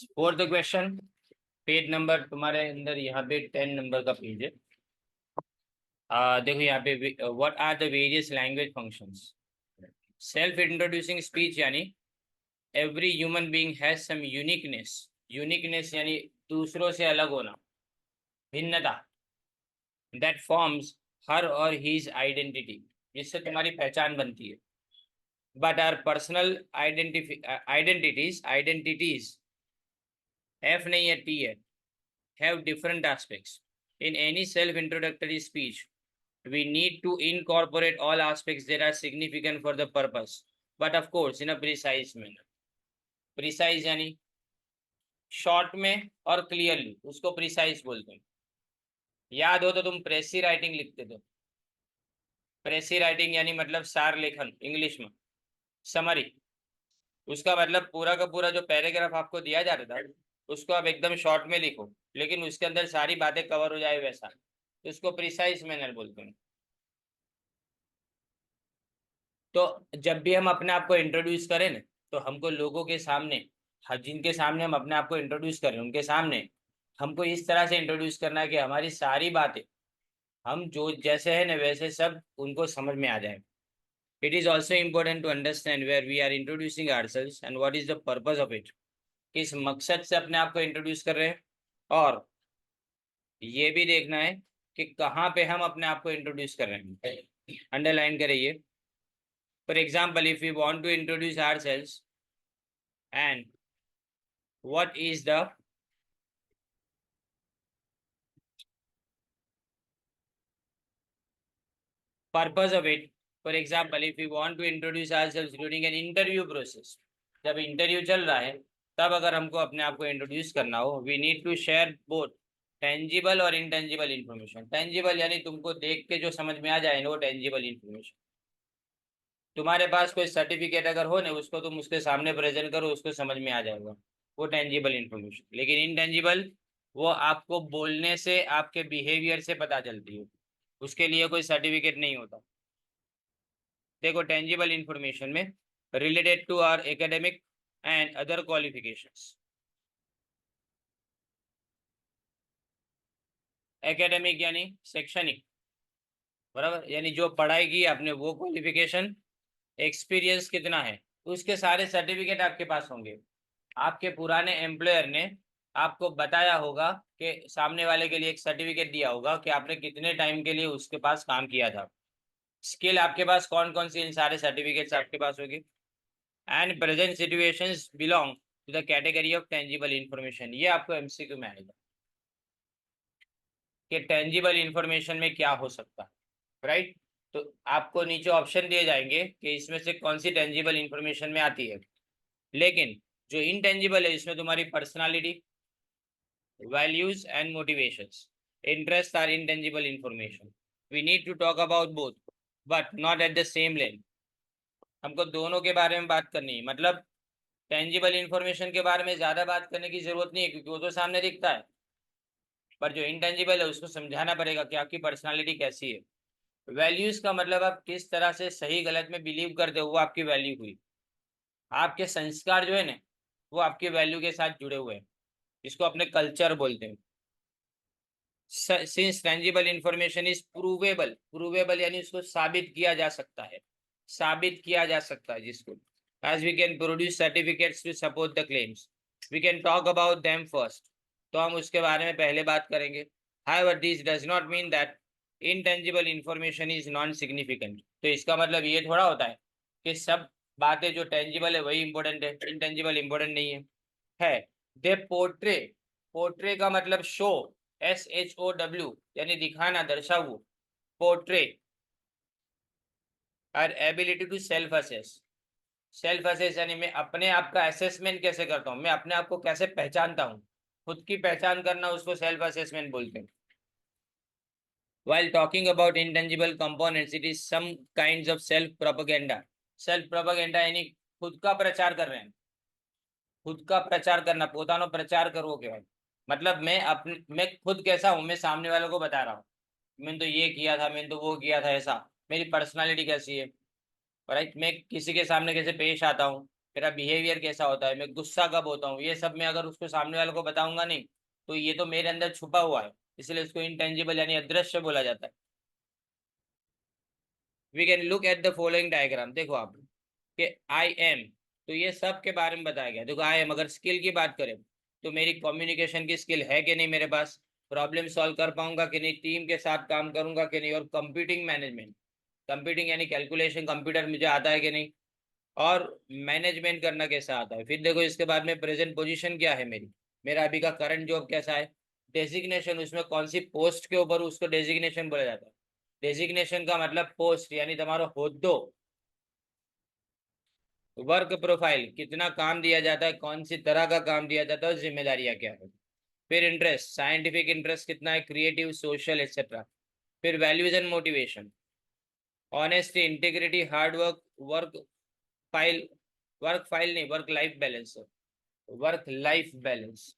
Fourth question, page number तुम्हारे अंदर यहाँ पे 10 नंबर का पेज है। देखो यहाँ पे, what are the various language functions. Self introducing speech यानी every human being has some uniqueness. Uniqueness यानी दूसरों से अलग होना, भिन्नता। दैट फॉर्म्स हर और हीज आइडेंटिटी, जिससे तुम्हारी पहचान बनती है। बट आर पर्सनल आइडेंटिटीज एफ नहीं है, टी है, have different aspects. In any self-introductory speech, we need to incorporate all aspects that are significant for the purpose, but of course in a precise manner. Precise यानी short में और clearly, उसको precise बोलते हैं। याद हो तो तुम प्रेसी राइटिंग लिखते थे। प्रेसी राइटिंग यानी मतलब सार लेखन, इंग्लिश में समरी। उसका मतलब पूरा का पूरा जो पैराग्राफ आपको दिया जाता था उसको आप एकदम शॉर्ट में लिखो, लेकिन उसके अंदर सारी बातें कवर हो जाए वैसा, तो उसको प्रिसाइज मैनर बोलते हैं। तो जब भी हम अपने आप को इंट्रोड्यूस करें ना, तो हमको लोगों के सामने, जिनके सामने हम अपने आप को इंट्रोड्यूस करें उनके सामने हमको इस तरह से इंट्रोड्यूस करना है कि हमारी सारी बातें, हम जो जैसे है ना वैसे सब उनको समझ में आ जाए। It is also important to understand where we are introducing ourselves and what is the purpose of it. किस मकसद से अपने आप को इंट्रोड्यूस कर रहे हैं, और ये भी देखना है कि कहाँ पे हम अपने आप को इंट्रोड्यूस कर रहे हैं। अंडरलाइन करिए। For example, if we want to introduce ourselves, and what is the purpose of it? For example, if we want to introduce ourselves during an interview process, जब इंटरव्यू चल रहा है तब अगर हमको अपने आप को इंट्रोड्यूस करना हो, we need to share both tangible और इनटेंजिबल इंफॉर्मेशन। टेंजिबल यानी तुमको देख के जो समझ में आ जाए ना, वो टेंजिबल इंफॉर्मेशन। तुम्हारे पास कोई सर्टिफिकेट अगर हो ना, उसको तुम उसके सामने प्रेजेंट करो, उसको समझ में आ जाएगा, वो टेंजिबल इंफॉर्मेशन। लेकिन इनटेंजिबल, वो आपको बोलने से, आपके बिहेवियर से पता चलती है, उसके लिए कोई सर्टिफिकेट नहीं होता। देखो टेंजिबल इंफॉर्मेशन में related to our academic and other qualifications. Academic यानी शैक्षणिक, बराबर, यानी जो पढ़ाई की आपने वो क्वालिफिकेशन। एक्सपीरियंस कितना है, उसके सारे सर्टिफिकेट आपके पास होंगे। आपके पुराने एम्प्लॉयर ने आपको बताया होगा कि सामने वाले के लिए एक सर्टिफिकेट दिया होगा कि आपने कितने टाइम के लिए उसके पास काम किया था। स्किल आपके पास कौन कौन सी, इन सारे सर्टिफिकेट्स आपके पास होगी। And present situations belong to the category of tangible information. ये आपको एमसीक्यू में आएगा कि टेंजिबल इंफॉर्मेशन में क्या हो सकता है, राइट। तो आपको नीचे ऑप्शन दिए जाएंगे कि इसमें से कौन सी टेंजिबल इंफॉर्मेशन में आती है। लेकिन जो इनटेंजिबल है, इसमें तुम्हारी personality, values and motivations. Interests are intangible information. We need to talk about both, but not at the same length. हमको दोनों के बारे में बात करनी है, मतलब टेंजिबल इंफॉर्मेशन के बारे में ज्यादा बात करने की जरूरत नहीं है, क्योंकि वो तो सामने दिखता है। पर जो इंटेंजिबल है उसको समझाना पड़ेगा कि आपकी पर्सनालिटी कैसी है। वैल्यूज का मतलब आप किस तरह से सही गलत में बिलीव करते हो, वो आपकी वैल्यू हुई। आपके संस्कार जो है ना, वो आपके वैल्यू के साथ जुड़े हुए हैं, इसको अपने कल्चर बोलते हैं। Since tangible information is provable, provable यानी उसको साबित किया जा सकता है, साबित किया जा सकता है जिसको, as we can produce certificates to support the claims, we can talk about them first. तो हम उसके बारे में पहले बात करेंगे। However this does not mean that intangible information is non significant. तो इसका मतलब ये थोड़ा होता है कि सब बातें जो टेंजिबल है वही इंपॉर्टेंट है, इनटेंजिबल इंपॉर्टेंट नहीं है। दे पोर्ट्रे, पोर्ट्रे का मतलब शो, SHOW यानी दिखाना, दर्शाऊ। पोर्ट्रे और ability to self assess. Self assess यानी मैं अपने आप का असेसमेंट कैसे करता हूँ, मैं अपने आप को कैसे पहचानता हूँ, खुद की पहचान करना, उसको सेल्फ असेसमेंट बोलते हैं। While talking about intangible components, it is some kinds of self propaganda. Self propaganda यानी खुद का प्रचार कर रहे हैं, खुद का प्रचार करना, પોતાનો प्रचार करવો કહેવાય। मतलब मैं खुद कैसा हूँ, मैं सामने वालों को बता रहा हूँ, मैंने तो ये किया था, मैंने तो वो किया था, ऐसा मेरी पर्सनालिटी कैसी है, राइट। मैं किसी के सामने कैसे पेश आता हूँ, मेरा बिहेवियर कैसा होता है, मैं गुस्सा कब होता हूँ, ये सब मैं अगर उसको सामने वाले को बताऊंगा नहीं तो ये तो मेरे अंदर छुपा हुआ है, इसलिए इसको इंटेंजिबल यानी अदृश्य बोला जाता है। We can look at the following diagram, देखो आप कि आई एम, तो ये सब के बारे में बताया गया। देखो आई एम, अगर स्किल की बात करें तो मेरी कम्युनिकेशन की स्किल है कि नहीं मेरे पास, प्रॉब्लम सॉल्व कर पाऊंगा कि नहीं, टीम के साथ काम करूंगा कि नहीं, और कंप्यूटिंग मैनेजमेंट, कंप्यूटिंग यानी कैलकुलेशन कंप्यूटर मुझे आता है कि नहीं, और मैनेजमेंट करना कैसा आता है। फिर देखो इसके बाद में प्रेजेंट पोजीशन क्या है मेरी, मेरा अभी का करंट जॉब कैसा है, डेजिग्नेशन उसमें कौन सी पोस्ट के ऊपर उसको डेजिग्नेशन बोला जाता है। डेजिग्नेशन का मतलब पोस्ट यानी तुम्हारा होद्दो, वर्क प्रोफाइल कितना काम दिया जाता है, कौन सी तरह का काम दिया जाता है, जिम्मेदारियां क्या है। फिर इंटरेस्ट, साइंटिफिक इंटरेस्ट कितना है, क्रिएटिव, सोशल एक्सेट्रा। फिर values and motivation, honesty, integrity, hard work, work file, work file नहीं, work life balance, work life balance.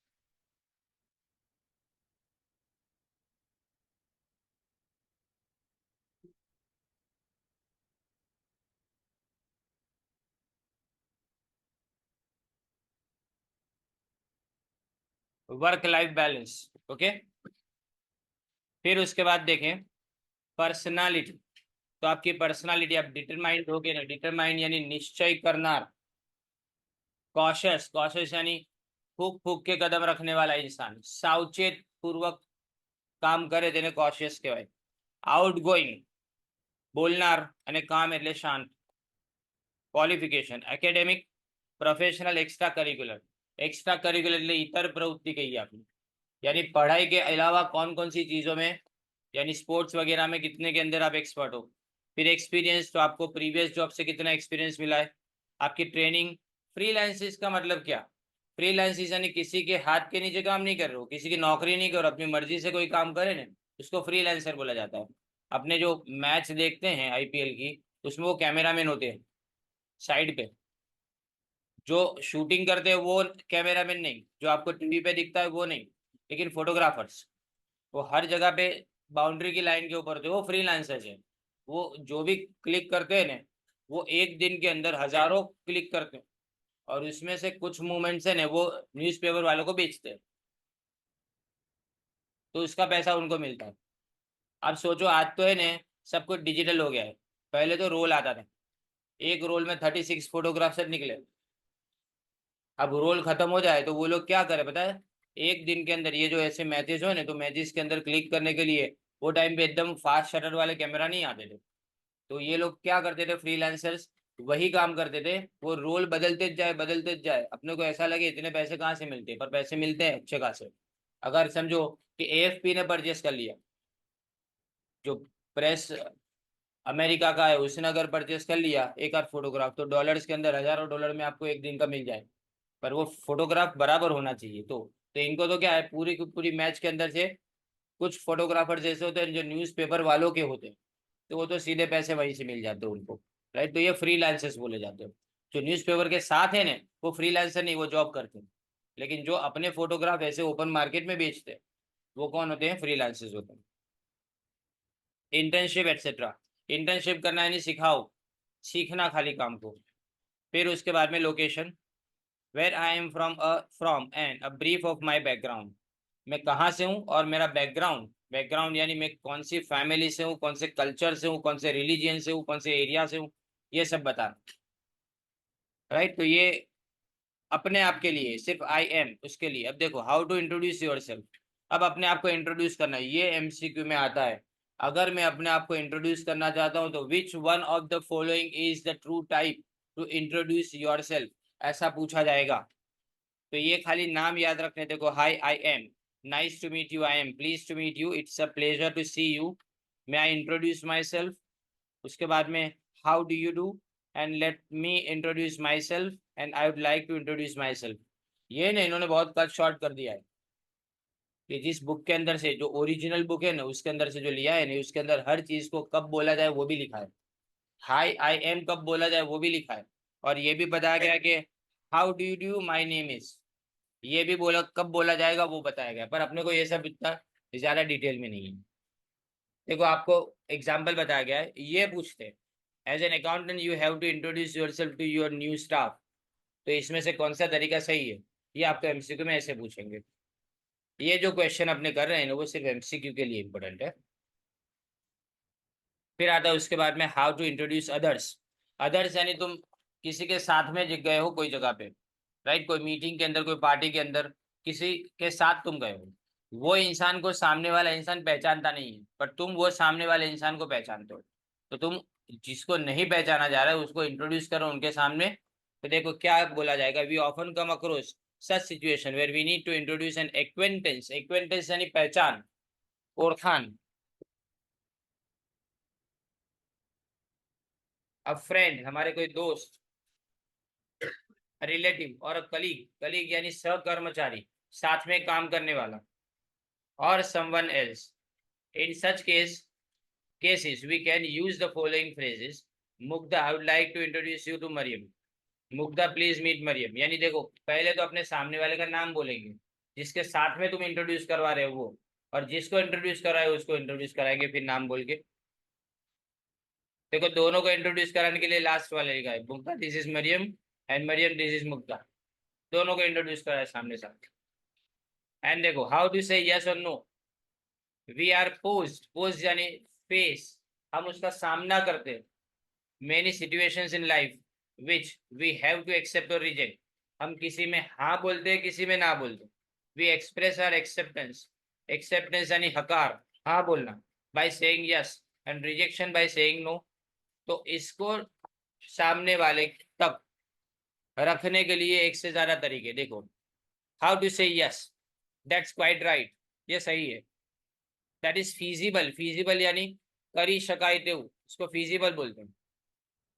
Work life balance, okay. फिर उसके बाद देखें पर्सनालिटी, तो आपकी पर्सनालिटी, आप डिटरमाइंड हो गए ना, डिटरमाइंड यानी निश्चय करना, कॉशस, कॉशस यानी फूक फूक के कदम रखने वाला इंसान, सावचेत पूर्वक काम करे તેને કોશિયસ કહેવાય। આઉટ ગોઈંગ બોલનાર અને કામ એટલે શાંત। Qualification academic, professional, extra curricular, extra curricular એટલે इतर प्रवृत्ति कही आपने, यानी पढ़ाई के अलावा कौन कौन सी चीज़ों में, यानी स्पोर्ट्स वगैरह में कितने के अंदर आप एक्सपर्ट हो। फिर एक्सपीरियंस, तो आपको प्रीवियस जॉब से कितना एक्सपीरियंस मिला है। आपकी ट्रेनिंग। फ्रीलांसिस का मतलब क्या, फ्रीलांसिस यानी किसी के हाथ के नीचे काम नहीं कर रहे हो, किसी की नौकरी नहीं कर रहे हो, अपनी मर्जी से कोई काम करे ना, उसको फ्रीलांसर बोला जाता है। अपने जो मैच देखते हैं आईपीएल की, उसमें वो कैमरामैन होते हैं साइड पे, जो शूटिंग करते हैं वो कैमरामैन नहीं, जो आपको टीवी पे दिखता है वो नहीं, लेकिन फोटोग्राफर्स वो हर जगह पे बाउंड्री की लाइन के ऊपर होते हैं, वो फ्रीलांसर्स है। वो जो भी क्लिक करते हैं ना, वो एक दिन के अंदर हजारों क्लिक करते हैं, और उसमें से कुछ मूवमेंट्स है ना वो न्यूज़पेपर वालों को बेचते हैं, तो उसका पैसा उनको मिलता है। अब सोचो आज तो है ना सब कुछ डिजिटल हो गया है, पहले तो रोल आता था, एक रोल में 36 फोटोग्राफ्स निकले। अब रोल खत्म हो जाए तो वो लोग क्या करे पता है, एक दिन के अंदर ये जो ऐसे मैचेस हो ना, तो मैचेस के अंदर क्लिक करने के लिए वो टाइम पे एकदम फास्ट शटर वाले कैमरा नहीं आते थे, तो ये लोग क्या करते थे फ्रीलांसर्स, वही काम करते थे, वो रोल बदलते जाए, अपने को ऐसा लगे इतने पैसे कहाँ से मिलते हैं, पर पैसे मिलते हैं अच्छे खासे। अगर समझो कि एएफपी ने परचेस कर लिया, जो प्रेस अमेरिका का है, उसने अगर परचेस कर लिया एक आध फोटोग्राफ, तो डॉलर्स के अंदर हजारों डॉलर में आपको एक दिन का मिल जाए, पर वो फोटोग्राफ बराबर होना चाहिए। तो इनको तो क्या है, पूरी की पूरी मैच के अंदर से कुछ फोटोग्राफर्स ऐसे होते हैं जो न्यूज़पेपर वालों के होते हैं, तो वो तो सीधे पैसे वहीं से मिल जाते हैं उनको, राइट। तो ये फ्रीलांसर्स बोले जाते हैं। जो न्यूज़पेपर के साथ है ना, वो फ्रीलांसर नहीं, वो जॉब करते हैं। लेकिन जो अपने फोटोग्राफ ऐसे ओपन मार्केट में बेचते हैं, वो कौन होते हैं, फ्रीलांसर्स होते हैं। इंटर्नशिप एक्सेट्रा, इंटर्नशिप करना यानी सिखाओ, सीखना खाली काम को। फिर उसके बाद में location, where I am from and a brief of my background, मैं कहाँ से हूँ और मेरा बैकग्राउंड, बैकग्राउंड यानी मैं कौन सी फैमिली से हूँ, कौन से कल्चर से हूँ, कौन से रिलीजियन से हूँ, कौन से एरिया से हूँ, ये सब बताना, राइट। तो ये अपने आप के लिए सिर्फ आई एम, उसके लिए। अब देखो how to introduce yourself, अब अपने आप को इंट्रोड्यूस करना, ये एमसीक्यू में आता है। अगर मैं अपने आप को इंट्रोड्यूस करना चाहता हूँ तो which one of the following is the true type two introduce your self, ऐसा पूछा जाएगा। तो ये खाली नाम याद रखने, देखो hi I am, nice to meet you, I am please to meet you, it's a pleasure to see you, may I introduce myself. उसके बाद में how do you do, and let me introduce myself, and I would like to introduce myself. ये ना इन्होंने बहुत cut short कर दिया है, कि जिस बुक के अंदर से, जो ओरिजिनल बुक है ना उसके अंदर से जो लिया है ना, उसके अंदर हर चीज को कब बोला जाए वो भी लिखा है, हाई आई एम कब बोला जाए वो भी लिखा है, और ये भी बताया गया कि how do you do, my name is, ये भी बोला कब बोला जाएगा वो बताया गया, पर अपने को ये सब इतना ज्यादा डिटेल में नहीं है। देखो आपको एग्जाम्पल बताया गया है, ये पूछते हैं as an accountant you have to introduce yourself to your new staff, तो इसमें से कौन सा तरीका सही है, ये आपको एमसीक्यू में ऐसे पूछेंगे। ये जो क्वेश्चन अपने कर रहे हैं ना वो सिर्फ एमसीक्यू के लिए इंपॉर्टेंट है। फिर आता है उसके बाद में how to introduce others. Others यानी तुम किसी के साथ में गए हो कोई जगह पे, राइट, कोई मीटिंग के अंदर, कोई पार्टी के अंदर, किसी के साथ तुम गए हो। वो इंसान को सामने वाला इंसान पहचानता नहीं है, पर तुम वो सामने वाले इंसान को पहचानते हो। तो तुम जिसको नहीं पहचाना जा रहा है उसको इंट्रोड्यूस करो उनके सामने। तो देखो क्या बोला जाएगा, we often come across such situation where we need to introduce an acquaintance. Acquaintance यानी पहचान, ओळखाण। अ फ्रेंड हमारे कोई दोस्त, रिलेटिव, और कलीग, कलीग यानी सहकर्मचारी, साथ में काम करने वाला, और someone else. In such cases we can use the following phrases. Mugdha, I would like to introduce you to Mariam. Mugdha please meet Mariam. यानी देखो पहले तो अपने सामने वाले का नाम बोलेंगे, जिसके साथ में तुम इंट्रोड्यूस करवा रहे हो वो, और जिसको इंट्रोड्यूस करा है उसको इंट्रोड्यूस कराएंगे फिर नाम बोल के। देखो दोनों को इंट्रोड्यूस कराने के लिए लास्ट वाले लिखा है, Mugdha this is Mariam and Mariam this is Mugdha. दोनों को इंट्रोड्यूस करा है सामने साथ। एंड देखो हाउ टू से यस और no. We are posed, posed यानी फेस, हम उसका सामना करते हैं। Many situations in life which we have to accept और रिजेक्ट। हम किसी में हाँ बोलते हैं, किसी में ना बोलते। We express our acceptance, acceptance यानी हकार, हाँ बोलना, by saying yes, and rejection by saying no. तो इसको सामने वाले तक रखने के लिए एक से ज्यादा तरीके। देखो how to say yes, that's quite right, ये सही है। दैट इज फीजिबल, फीजिबल यानी करी शकाय तेऊ, इसको फीजिबल बोलते हैं।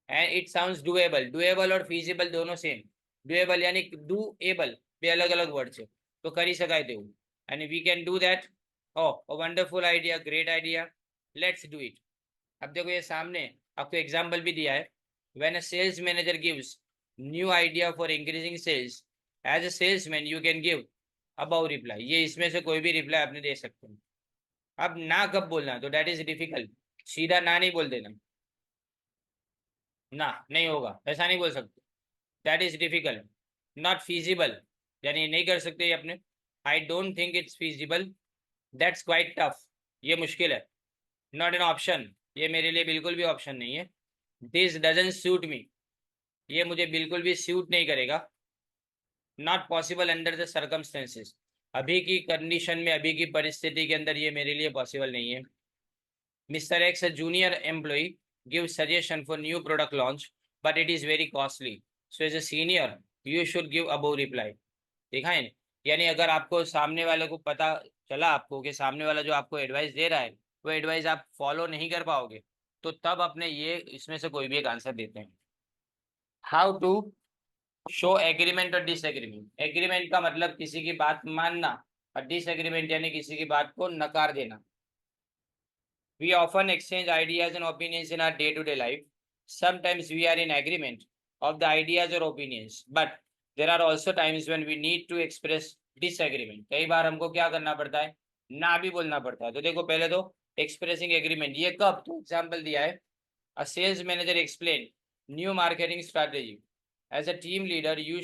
And it sounds doable, doable और फीजिबल दोनों सेम। डूएबल यानी डू एबल, ये अलग अलग वर्ड है। तो करी शकाय तेऊ, and we can do that. Oh wonderful idea, great idea, let's do it. अब देखो ये सामने आपको एग्जाम्पल भी दिया है। When a sales manager gives new idea for increasing sales, as a salesman you can give above reply. ये इसमें से कोई भी रिप्लाई आपने दे सकते हैं। अब ना कब बोलना, तो दैट इज डिफिकल्ट। सीधा ना नहीं बोल देना, ना नहीं होगा ऐसा नहीं बोल सकते। That is difficult, not feasible, यानी नहीं कर सकते ये अपने। I don't think it's feasible, that's quite tough, ये मुश्किल है। नॉट एन ऑप्शन, ये मेरे लिए बिल्कुल भी ऑप्शन नहीं है। दिस डजंट सूट मी, ये मुझे बिल्कुल भी सूट नहीं करेगा। Not possible under the circumstances, अभी की कंडीशन में, अभी की परिस्थिति के अंदर ये मेरे लिए पॉसिबल नहीं है। Mister X, a junior employee, give suggestion for new product launch but it is very costly, so as a senior you should give above reply. देखा है, यानी अगर आपको सामने वाले को पता चला आपको कि सामने वाला जो आपको एडवाइस दे रहा है वो एडवाइस आप फॉलो नहीं कर पाओगे, तो तब अपने ये इसमें से कोई भी एक आंसर देते हैं। हाउ टू शो एग्रीमेंट और डिसएग्रीमेंट। एग्रीमेंट का मतलब किसी की बात मानना, और डिसएग्रीमेंट यानी किसी की बात को नकार देना। We often exchange ideas and opinions in our day-to-day life. Sometimes we are in agreement of the ideas or opinions, but there are also times when we need to express disagreement. कई बार हमको क्या करना पड़ता है, ना भी बोलना पड़ता है। तो देखो पहले तो एक्सप्रेसिंग एग्रीमेंट, ये कब, तो एग्जाम्पल दिया है। A sales manager explain new marketing strategy. As a team leader, you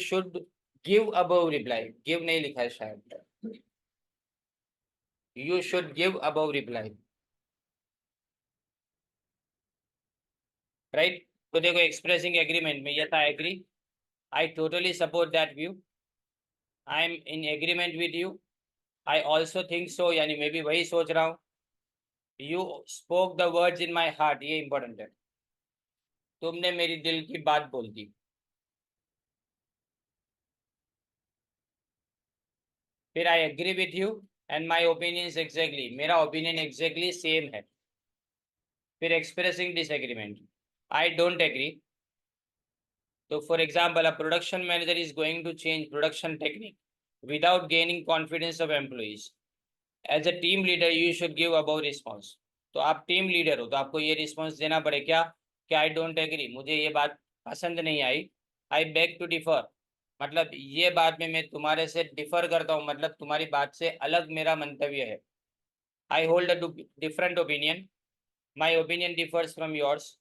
should give above reply. Give नहीं लिखा है शायद, you should give above reply. Right. तो देखो एक्सप्रेसिंग एग्रीमेंट में ये था, agree, I totally support that view, I am in agreement with you, I also think so, यानी मैं भी वही सोच रहा हूँ। You spoke the words in my heart, ये इंपॉर्टेंट है, तुमने मेरी दिल की बात बोल दी। फिर I agree with you and my opinion exactly, मेरा ओपिनियन एग्जैक्टली सेम है। फिर expressing disagreement, I don't agree. तो for example a production manager is going to change production technique without gaining confidence of employees, as a team leader you should give about response. तो आप team leader हो तो आपको ये response देना पड़े क्या, कि आई डोंट एग्री, मुझे ये बात पसंद नहीं आई। आई बेग टू डिफर, मतलब ये बात में मैं तुम्हारे से डिफर करता हूँ, मतलब तुम्हारी बात से अलग मेरा मंतव्य है। I hold a different opinion, my opinion differs from yours,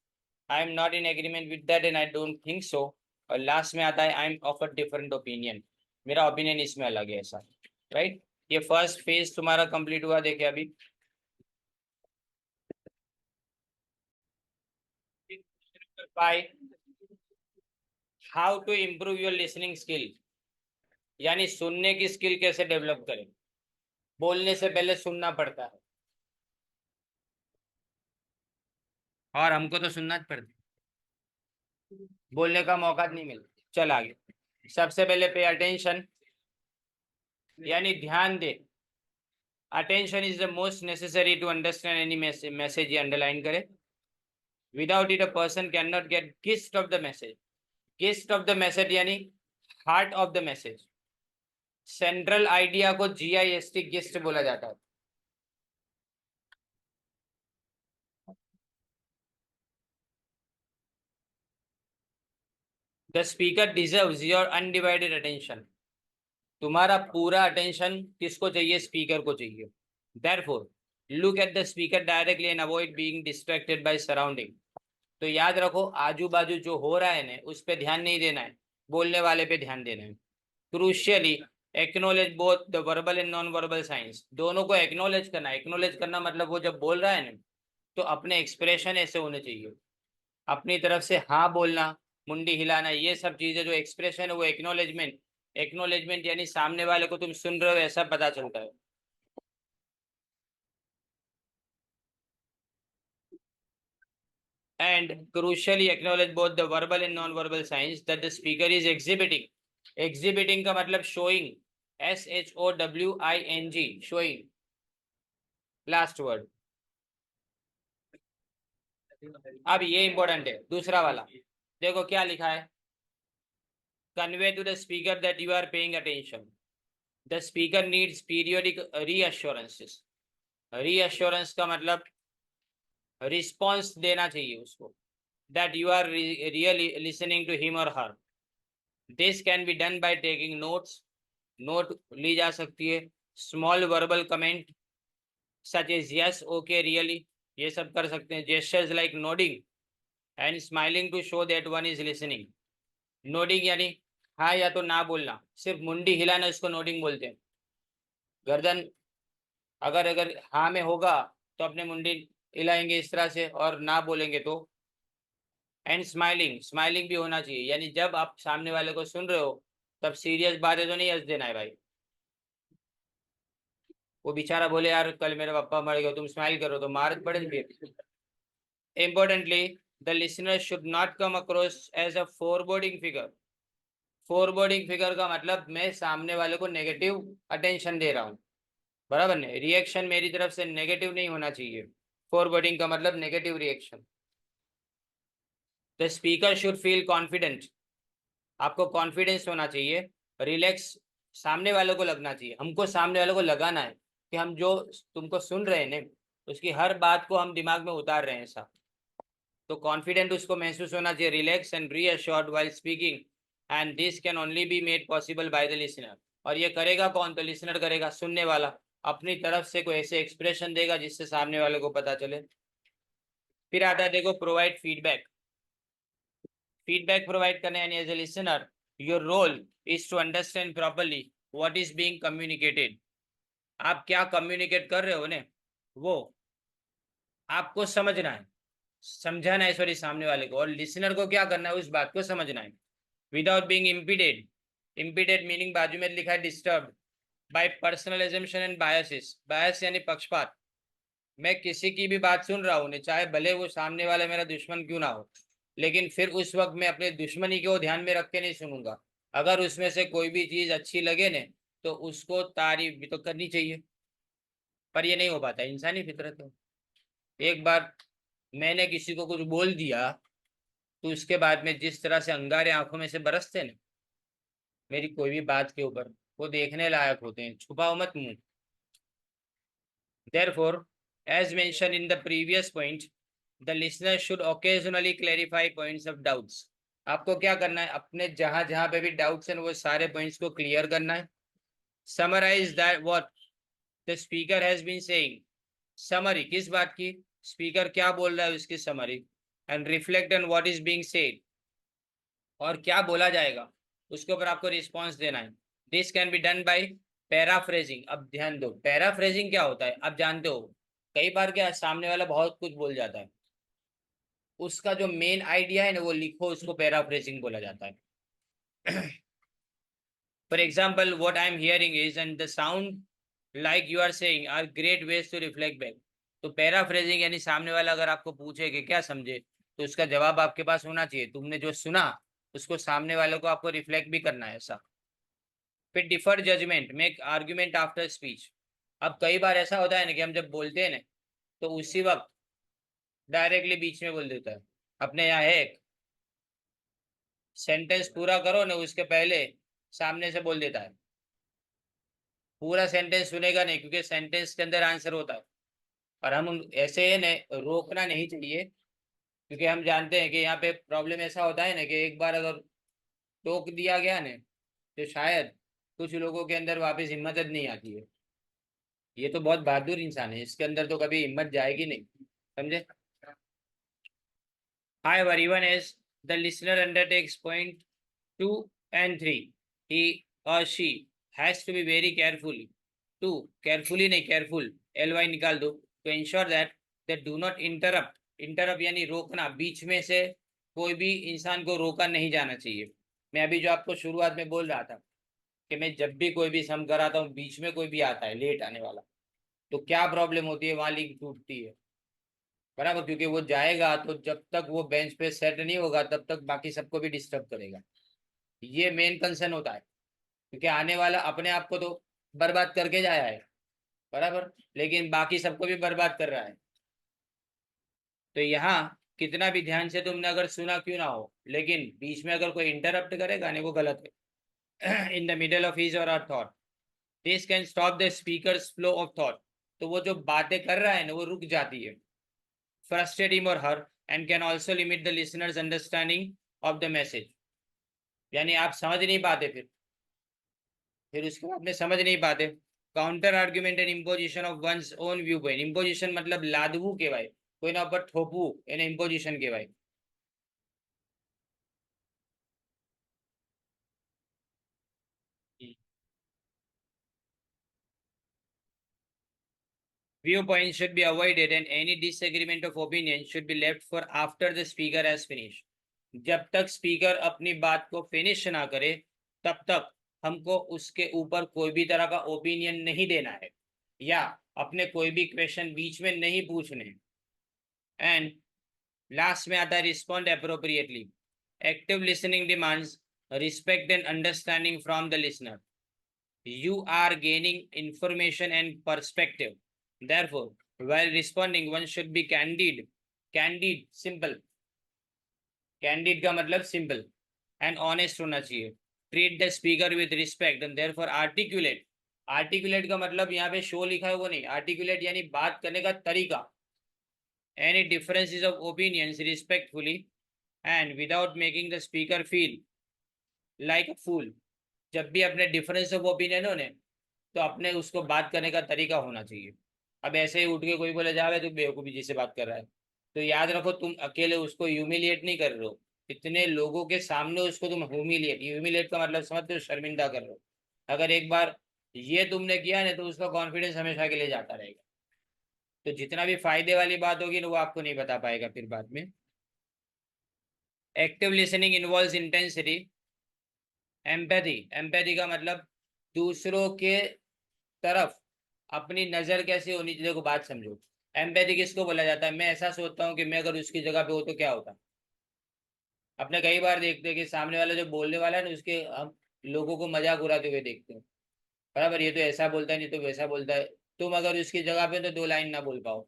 I am not in agreement with that and I don't think so और लास्ट में आता है I am of a different opinion, मेरा ओपिनियन इसमें अलग है, ऐसा, राइट। ये फर्स्ट फेज तुम्हारा कंप्लीट हुआ, देखिए अभी। By how to improve your listening skill, यानी सुनने की स्किल कैसे डेवलप करें। बोलने से पहले सुनना पड़ता है, और हमको तो सुनना पड़ता है, बोलने का मौका नहीं मिलता। चल आगे। सबसे पहले पे अटेंशन, यानी ध्यान दे। Attention is the most necessary to understand any message, ये अंडरलाइन करे। Without it a person can not get gist of the message. Gist of the message यानी heart of the message. Central idea को GIST gist बोला जाता है। The speaker deserves your undivided attention. तुम्हारा पूरा attention किसको चाहिए, स्पीकर को चाहिए। Therefore look at the speaker directly and avoid being distracted by surrounding. तो याद रखो, आजू बाजू जो हो रहा है ना, उस पर ध्यान नहीं देना है, बोलने वाले पे ध्यान देना है। Crucially acknowledge both the verbal and non verbal signs, दोनों को एक्नोलेज करना। एक्नोलेज करना मतलब वो जब बोल रहा है ना, तो अपने एक्सप्रेशन ऐसे होने चाहिए, अपनी तरफ से हाँ बोलना, मुंडी हिलाना, ये सब चीजें जो एक्सप्रेशन है वो एक्नोलेजमेंट। एक्नोलेजमेंट यानी सामने वाले को तुम सुन रहे हो ऐसा पता चलता है। And crucially acknowledge both the verbal and non-verbal signs that the speaker is exhibiting. Exhibiting का मतलब showing, SHOWING, showing, last word. अब ये इंपॉर्टेंट है, दूसरा वाला देखो क्या लिखा है। Convey to the speaker that you are paying attention. The speaker needs periodic reassurances. Reassurance का मतलब रिस्पॉन्स देना चाहिए उसको, that you are really listening to him or her. This can be done by taking notes, note ली जा सकती है। Small verbal comment such as yes, okay, really, ये सब कर सकते हैं। Gestures like nodding and smiling to show that one is listening. Nodding यानी हाँ या तो ना बोलना, सिर्फ मुंडी हिलाना, इसको नोडिंग बोलते हैं। गर्दन अगर अगर हाँ में होगा तो अपने मुंडी हिलाएंगे इस तरह से, और ना बोलेंगे तो। एंड स्माइलिंग, स्माइलिंग भी होना चाहिए, यानी जब आप सामने वाले को सुन रहे हो तब सीरियस बात है तो नहीं हंस देना है भाई। वो बेचारा बोले यार कल मेरे पापा मर गए, तुम स्माइल करो तो मार पड़ेगी। Importantly, the listener should not come across as a foreboding figure. Foreboding figure का मतलब मैं सामने वाले को नेगेटिव अटेंशन दे रहा हूँ, बराबर नहीं, रिएक्शन मेरी तरफ से नेगेटिव नहीं होना चाहिए। फोरबोर्डिंग का मतलब negative reaction. The speaker should feel confident, आपको कॉन्फिडेंस होना चाहिए। रिलैक्स, सामने वाले को लगना चाहिए, हमको सामने वाले को लगाना है कि हम जो तुमको सुन रहे हैं ना, उसकी हर बात को हम दिमाग में उतार रहे हैं ऐसा। तो कॉन्फिडेंट उसको महसूस होना चाहिए, relax and reassured while speaking, and this can only be made possible by the listener. और ये करेगा कौन, तो लिसनर करेगा, सुनने वाला अपनी तरफ से कोई ऐसे एक्सप्रेशन देगा जिससे सामने वाले को पता चले। फिर आता है देखो प्रोवाइड फीडबैक। फीडबैक प्रोवाइड करने यानी as a listener your role is to understand properly what is being communicated. आप क्या कम्युनिकेट कर रहे हो ने, वो आपको समझना है, समझाना है, सॉरी, सामने वाले को, और लिसनर को क्या करना है, उस बात को समझना है। Without being impeded, impeded meaning बाजू में लिखा है disturb by personal assumption and biases. Bias यानी पक्षपात। मैं किसी की भी बात सुन रहा हूँ, चाहे भले वो सामने वाला मेरा दुश्मन क्यों ना हो, लेकिन फिर उस वक्त मैं अपने दुश्मनी को ध्यान में रख के नहीं सुनूंगा। अगर उसमें से कोई भी चीज अच्छी लगे ने, तो उसको तारीफ भी तो करनी चाहिए, पर ये नहीं हो पाता, इंसानी फितरत है। एक बार मैंने किसी को कुछ बोल दिया, तो उसके बाद में जिस तरह से अंगारे आंखों में से बरसते ना मेरी कोई भी बात के ऊपर, वो देखने लायक होते हैं, छुपाओ मत मुंह। Therefore, as mentioned in the previous point, the listener should occasionally clarify points of doubts. आपको क्या करना है, अपने जहां जहां पे भी डाउट्स हैं वो सारे पॉइंट्स को क्लियर करना है। Summarise that what the speaker has been saying. Summary किस बात की, स्पीकर क्या बोल रहा है उसकी summary. And reflect on what is being said, और क्या बोला जाएगा उसके ऊपर आपको रिस्पॉन्स देना है। This can be done bye paraphrasing. अब ध्यान दो, पैराफ्रेजिंग क्या होता है आप जानते हो। कई बार क्या सामने वाला बहुत कुछ बोल जाता है, उसका जो मेन आइडिया है ना वो लिखो, उसको पैराफ्रेजिंग बोला जाता है। For example what I am hearing is and the sound like you are saying are great ways to reflect back. तो पैराफ्रेजिंग यानी सामने वाला अगर आपको पूछे कि क्या समझे, तो उसका जवाब आपके पास होना चाहिए। तुमने जो सुना उसको सामने वाले को आपको रिफ्लेक्ट भी करना है ऐसा। फिर defer judgment, make argument after speech. अब कई बार ऐसा होता है ना कि हम जब बोलते हैं ना तो उसी वक्त डायरेक्टली बीच में बोल देता है। अपने यहाँ है एक सेंटेंस पूरा करो ना उसके पहले सामने से बोल देता है। पूरा सेंटेंस सुनेगा नहीं क्योंकि सेंटेंस के अंदर आंसर होता है। और हम ऐसे है ना रोकना नहीं चाहिए, क्योंकि हम जानते हैं कि यहाँ पे प्रॉब्लम ऐसा होता है ना कि एक बार अगर टोक दिया गया ना तो शायद कुछ लोगों के अंदर वापस हिम्मत नहीं आती है। ये तो बहुत बहादुर इंसान है, इसके अंदर तो कभी हिम्मत जाएगी नहीं, समझे। However, even as the listener undertakes point 2 and 3, he or she has to be very carefully to carefully नहीं careful ly निकाल दो to ensure that they do not interrupt। interrupt यानी रोकना, बीच में से कोई भी इंसान को रोका नहीं जाना चाहिए। मैं अभी जो आपको शुरुआत में बोल रहा था कि मैं जब भी कोई भी सम कराता हूँ बीच में कोई भी आता है लेट आने वाला, तो क्या प्रॉब्लम होती है, वहां लिंक टूटती है, बराबर। क्योंकि वो जाएगा तो जब तक वो बेंच पे सेट नहीं होगा तब तक बाकी सबको भी डिस्टर्ब करेगा। ये मेन कंसर्न होता है, क्योंकि आने वाला अपने आप को तो बर्बाद करके जाया है, बराबर, लेकिन बाकी सबको भी बर्बाद कर रहा है। तो यहाँ कितना भी ध्यान से तुमने अगर सुना क्यों ना हो, लेकिन बीच में अगर कोई इंटरप्ट करेगा नहीं वो गलत है। In the middle of his or her thought this can stop the speaker's flow of thought. तो वो जो बातें कर रहा है ना वो रुक जाती है, frustrate him or her, and can also limit the listener's understanding of the message। यानी आप समझ नहीं पाते, फिर उसके बाद में समझ नहीं पाते। Counter argument and imposition of one's own view point. Imposition मतलब लादवू के भाई, कोई ना ऊपर थोपू, यानी इम्पोजिशन के भाई। Viewpoint should be avoided and any disagreement of opinion should be left for after the speaker has finished। जब तक स्पीकर अपनी बात को फिनिश ना करे तब तक हमको उसके ऊपर कोई भी तरह का ओपिनियन नहीं देना है, या अपने कोई भी क्वेश्चन बीच में नहीं पूछने। एंड लास्ट में आता है respond appropriately. Active listening demands respect and understanding from the listener. You are gaining information and perspective. Therefore, while responding, one should be candid. Candid, simple। Candid का मतलब simple and honest होना चाहिए। Treat the speaker with respect and therefore articulate। Articulate का मतलब यहाँ पे show लिखा है वो नहीं, articulate यानी बात करने का तरीका। Any differences of opinions respectfully and without making the speaker feel like a fool। जब भी अपने डिफरेंस ऑफ ओपिनियन हो ने तो अपने उसको बात करने का तरीका होना चाहिए। अब ऐसे ही उठ के कोई बोले जावे तो बेवकूफ़ी जी से बात कर रहा है, तो याद रखो तुम अकेले उसको ह्यूमिलिएट नहीं कर रहे हो, इतने लोगों के सामने उसको तुम ह्यूमिलिएट, ह्यूमिलिएट का मतलब समझते हो, शर्मिंदा कर रहे हो। अगर एक बार ये तुमने किया ना तो उसका कॉन्फिडेंस हमेशा के लिए जाता रहेगा। तो जितना भी फायदे वाली बात होगी ना वो आपको नहीं बता पाएगा फिर बाद में। Active listening involves intensity. Empathy, empathy का मतलब दूसरों के तरफ अपनी नजर कैसी होनी चाहिए को बात समझो। एम्पैथी किसको बोला जाता है, मैं ऐसा सोचता हूँ कि मैं अगर उसकी जगह पे हो तो क्या होता। अपने कई बार देखते हैं कि सामने वाला जो बोलने वाला है ना उसके हम लोगों को मजाक उड़ाते हुए देखते हैं, बराबर, ये तो ऐसा बोलता है नहीं तो वैसा बोलता है। तुम अगर उसकी जगह पे तो दो लाइन ना बोल पाओ,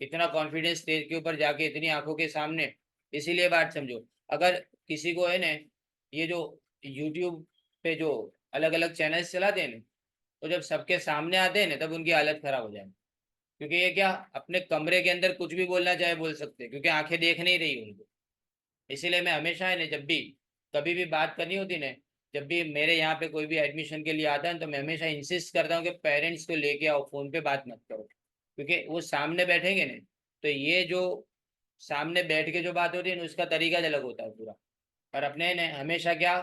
इतना कॉन्फिडेंस स्टेज के ऊपर जाके इतनी आंखों के सामने। इसीलिए बात समझो, अगर किसी को है ना ये जो यूट्यूब पे जो अलग अलग चैनल्स चलाते हैं ना, तो जब सबके सामने आते हैं ना तब उनकी हालत खराब हो जाए। क्योंकि ये क्या अपने कमरे के अंदर कुछ भी बोलना चाहे बोल सकते हैं, क्योंकि आंखें देख नहीं रही उनको। इसीलिए मैं हमेशा है ना जब भी कभी भी बात करनी होती ना, जब भी मेरे यहाँ पे कोई भी एडमिशन के लिए आता है तो मैं हमेशा इंसिस्ट करता हूँ कि पेरेंट्स को लेके आओ, फोन पे बात मत करो। क्योंकि वो सामने बैठेंगे ना तो ये जो सामने बैठ के जो बात होती है ना उसका तरीका अलग होता है पूरा। और अपने ने हमेशा क्या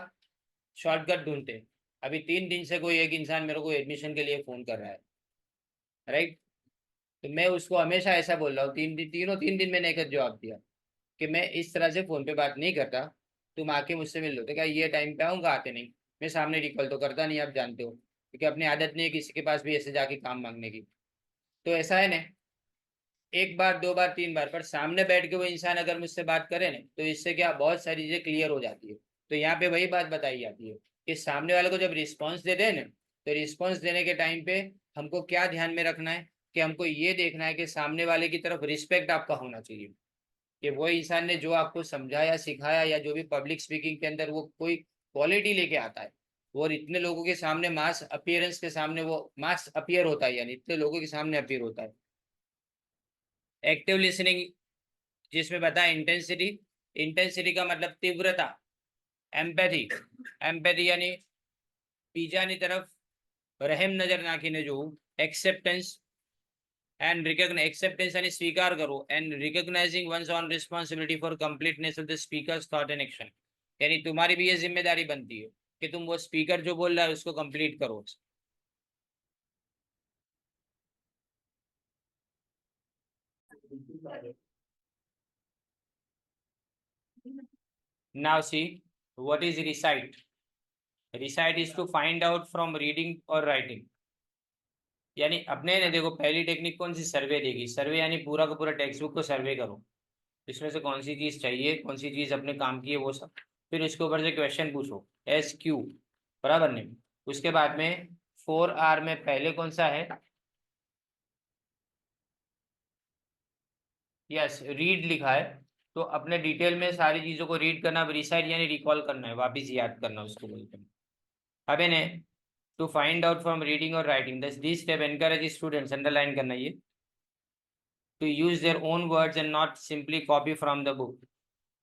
शॉर्टकट ढूंढते हैं। अभी 3 दिन से कोई एक इंसान मेरे को एडमिशन के लिए फोन कर रहा है, राइट। तो मैं उसको हमेशा ऐसा बोल रहा हूँ, 3 दिन मैंने एक जवाब दिया कि मैं इस तरह से फोन पे बात नहीं करता, तुम आके मुझसे मिल लो। तो क्या ये टाइम पे आऊँगा? आते नहीं। मैं सामने रिकॉल तो करता नहीं, आप जानते हो, क्योंकि अपनी आदत नहीं है किसी के पास भी ऐसे जाके काम मांगने की। तो ऐसा है ना, एक बार, दो बार, 3 बार, पर सामने बैठ के वो इंसान अगर मुझसे बात करे ना, तो इससे क्या बहुत सारी चीजें क्लियर हो जाती है। तो यहाँ पे वही बात बताई जाती है कि सामने वाले को जब रिस्पॉन्स देते हैं ना, तो रिस्पॉन्स देने के टाइम पे हमको क्या ध्यान में रखना है, कि हमको ये देखना है कि सामने वाले की तरफ रिस्पेक्ट आपका होना चाहिए, कि वो इंसान ने जो आपको समझाया, सिखाया, या जो भी पब्लिक स्पीकिंग के अंदर वो कोई क्वालिटी लेके आता है, वो इतने लोगों के सामने मास अपीयरेंस के सामने वो मास अपीयर होता है, यानी इतने लोगों के सामने अपीयर होता है। एक्टिव लिसनिंग, जिसमें बताया इंटेंसिटी। इंटेंसिटी का मतलब तीव्रता। एम्पैथी, एम्पैथी यानी બીજાની तरफ रहम नजर નાખીને જોવું। एक्सेप्टेंस एंड रिकॉग्नाइज, एक्सेप्टेंस यानी स्वीकार करो, and recognizing one's own responsibility for completeness of the speaker's thought and action, यानी तुम्हारी भी ये जिम्मेदारी बनती है कि तुम वो स्पीकर जो बोल रहा है उसको कंप्लीट करो। Now see what is recite. Recite is to find out from reading और राइटिंग। यानी अपने ने देखो, पहली टेक्निक कौन सी, सर्वे देगी। सर्वे यानी पूरा का पूरा टेक्स्ट बुक को सर्वे करो, इसमें से कौन सी चीज चाहिए, कौन सी चीज अपने काम की है, वो सब। फिर इसके ऊपर से क्वेश्चन पूछो, SQ, बराबर नहीं। उसके बाद में 4R में पहले कौन सा है, यस, रीड लिखा है। तो अपने डिटेल में सारी चीजों को रीड करना, रिसाइट यानी रिकॉल करना है, वापिस याद करना उसको बोलते हैं। अब इन्हें to find out from reading और writing, this step encourage students, underline करना ये, to use their own words and not simply copy from the book.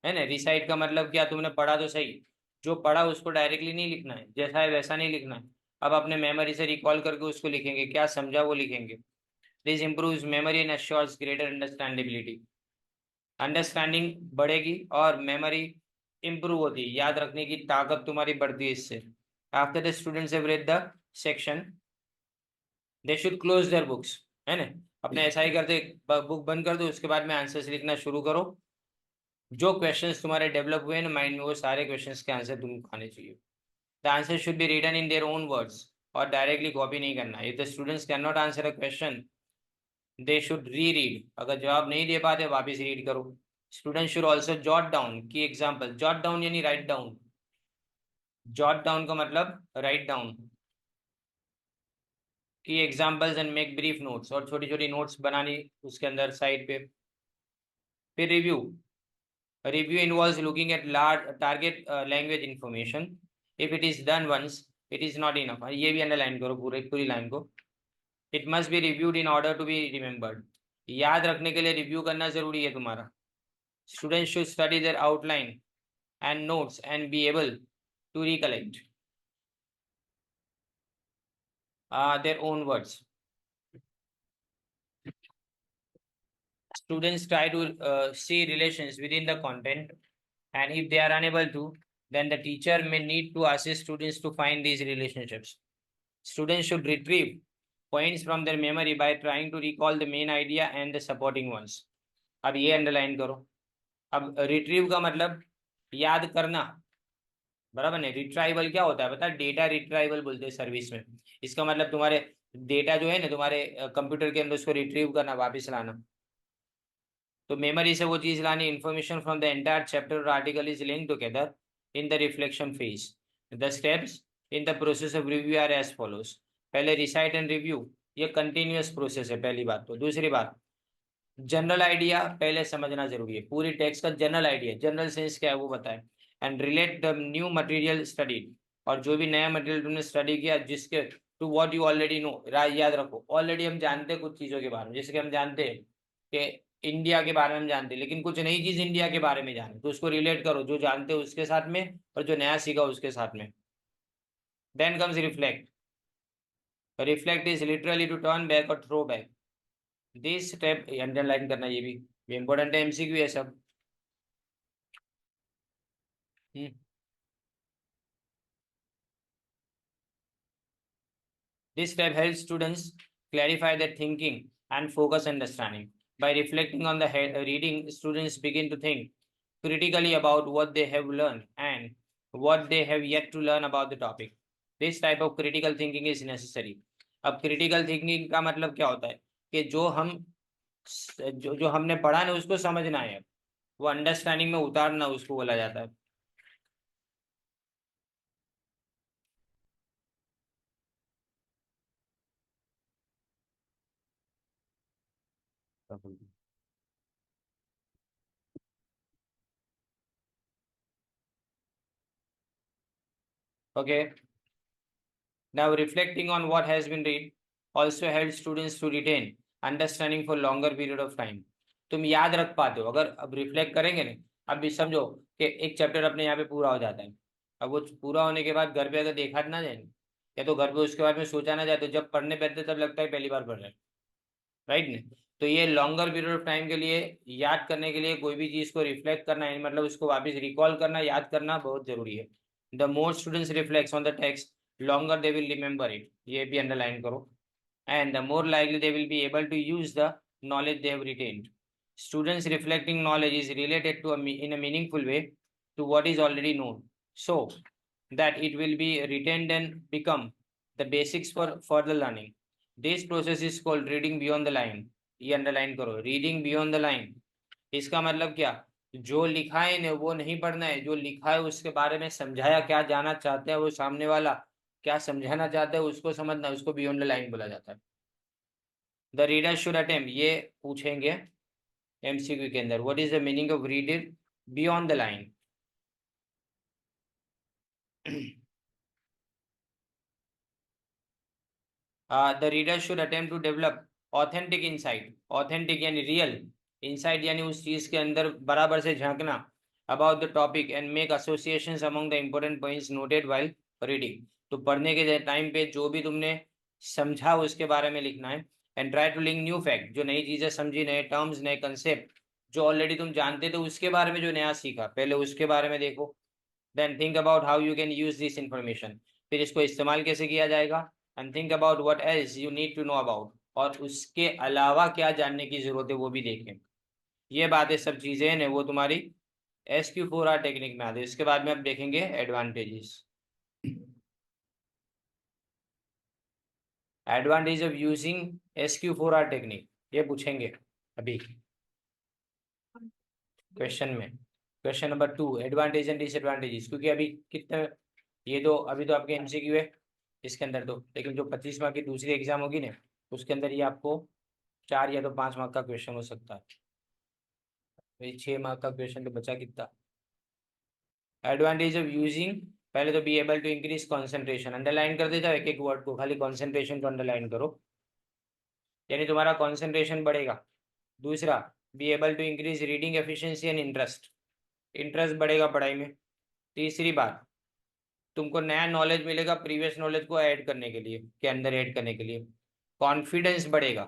है ना, रिसाइट का मतलब क्या, तुमने पढ़ा तो सही, जो पढ़ा उसको डायरेक्टली नहीं लिखना है, जैसा है वैसा नहीं लिखना है। अब अपने मेमोरी से रिकॉल करके उसको लिखेंगे, क्या समझा वो लिखेंगे। This improves memory and assures greater understandability. Understanding बढ़ेगी और मेमोरी इंप्रूव होती है, याद रखने की ताकत तुम्हारी बढ़ती है इससे। After the students have read the section, they should close their books. है ना, अपने ऐसा ही करते, बुक बंद कर दो, उसके बाद में आंसर्स लिखना शुरू करो। जो क्वेश्चंस तुम्हारे डेवलप हुए ना माइंड में, वो सारे क्वेश्चंस के आंसर तुमको आने चाहिए। The answer should be written in their own words, और डायरेक्टली कॉपी नहीं करना। If the students can not answer a question, they should reread, अगर जवाब नहीं दे पाते वापस रीड करो। Student should also jot down key example, jot down यानी राइट डाउन। जॉट डाउन का मतलब write down key examples and make brief notes, और छोटी छोटी नोट्स बनानी उसके अंदर साइड पे। फिर review, review involves looking at large target language information. If it is done once, it is not enough. ये भी अंडरलाइन करो पूरे पूरी लाइन को। It must be reviewed in order to be remembered. याद रखने के लिए रिव्यू करना जरूरी है तुम्हारा। Students should study their outline and notes and be able to recollect their own words. Students try to see relations within the content, and if they are unable to, then the teacher may need to assist students to find these relationships. Students should retrieve points from their memory by trying to recall the main idea and the supporting ones. अब ये underline करो। अब retrieve का मतलब याद करना, बराबर नहीं। रिट्राइवल क्या होता है पता है, डेटा रिट्राइवल बोलते हैं सर्विस में। इसका मतलब तुम्हारे डेटा जो है ना तुम्हारे कंप्यूटर के अंदर, उसको रिट्रीव करना, वापस लाना। तो मेमोरी से वो चीज लानी, information from the entire chapter or article is link together in the reflection phase. The steps in the process of review are as follows. पहले रिसाइट एंड रिव्यू, ये कंटिन्यूअस प्रोसेस है, पहली बात। तो दूसरी बात, जनरल आइडिया पहले समझना जरूरी है, पूरी टेक्स्ट का जनरल आइडिया, जनरल सेंस क्या है वो बताए। And relate the new material studied, और जो भी नया मटेरियल तुमने स्टडी किया जिसके to what you already know, याद रखो ऑलरेडी हम जानते हैं कुछ चीजों के बारे में, जैसे कि हम जानते हैं कि इंडिया के बारे में हम जानते हैं, लेकिन कुछ नई चीज इंडिया के बारे में जाने, तो उसको रिलेट करो जो जानते हो उसके साथ में, और जो नया सीखा उसके साथ में। Then comes reflect. Reflect is literally to turn back or throw back. This step underline करना, ये भी इंपॉर्टेंट है, MCQ है सब। This step helps students clarify their thinking and focus understanding. By reflecting on the reading, students begin to think critically about what they have learned and what they have yet to learn about the topic. This type of critical thinking is necessary. अब critical thinking का मतलब क्या होता है कि जो हमने पढ़ा ना उसको समझना है, वो अंडरस्टैंडिंग में उतारना उसको बोला जाता है. Okay. Now, reflecting on what has been read also helps students to retain understanding for longer period of time. तुम याद रख पाते हो अगर अब रिफ्लेक्ट करेंगे ना. अब भी समझो कि एक चैप्टर अपने यहाँ पे पूरा हो जाता है. अब वो पूरा होने के बाद घर पे अगर देखा ना जाए या तो घर पे उसके बारे में सोचा ना जाए तो जब पढ़ने बैठते तब लगता है पहली बार पढ़ रहे हैं. राइट ने. तो ये लॉन्गर पीरियड ऑफ टाइम के लिए याद करने के लिए कोई भी चीज को रिफ्लेक्ट करना है मतलब उसको वापस रिकॉल करना याद करना बहुत जरूरी है. The more students reflects on the text longer they will remember it. ये भी अंडरलाइन करो. And the more likely they will be able to use the knowledge they have retained. Students reflecting knowledge is related to in a meaningful way to what is already known, so that it will be retained and become the basics for further learning. This process is called reading beyond the line. ये underline करो. Reading beyond the line इसका मतलब क्या, जो लिखा है ना वो नहीं पढ़ना है, जो लिखा है उसके बारे में समझाया क्या जाना चाहते हैं वो सामने वाला क्या समझाना चाहते हैं उसको समझना, उसको बियॉन्ड द लाइन बोला जाता है. द रीडर शुड अटेम्प्ट ये पूछेंगे एमसीक्यू के अंदर, what is the meaning of reader beyond the line. The reader should attempt to develop authentic insight. Authentic यानी रियल, इंसाइट यानी उस चीज के अंदर बराबर से झांकना about the topic and make associations among the important points noted while reading. तो पढ़ने के टाइम पे जो भी तुमने समझा उसके बारे में लिखना है. And try to link new fact, जो नई चीजें समझी, नए टर्म्स, नए कंसेप्ट जो ऑलरेडी तुम जानते थे उसके बारे में जो नया सीखा पहले उसके बारे में देखो. Then think about how you can use this information, फिर इसको इस्तेमाल कैसे किया जाएगा. And think about what else you need to know about, और उसके अलावा क्या जानने की जरूरत है वो भी देखें. ये बातें सब चीजें हैं वो तुम्हारी SQ4R टेक्निक में आती है. इसके बाद में अब देखेंगे advantages. Advantage of using SQ4R technique ये पूछेंगे अभी क्वेश्चन में. Question number 2, advantage and disadvantages. क्योंकि अभी कितने, ये तो अभी तो आपके MCQ है इसके अंदर तो, लेकिन जो 25 मार्क की दूसरी एग्जाम होगी ना उसके अंदर ये आपको 4 या तो 5 मार्क का क्वेश्चन हो सकता है. तो 6 मार्क का क्वेश्चन तो बचा कितना. एडवांटेज ऑफ यूजिंग, पहले तो be able to increase concentration. Underline कर देता है एक एक वर्ड को, खाली कंसंट्रेशन को अंडरलाइन करो, यानी तुम्हारा कंसंट्रेशन बढ़ेगा. दूसरा, be able to increase reading efficiency and interest, interest बढ़ेगा पढ़ाई में. तीसरी बात, तुमको नया नॉलेज मिलेगा प्रीवियस नॉलेज को ऐड करने के लिए, के अंदर ऐड करने के लिए. कॉन्फिडेंस बढ़ेगा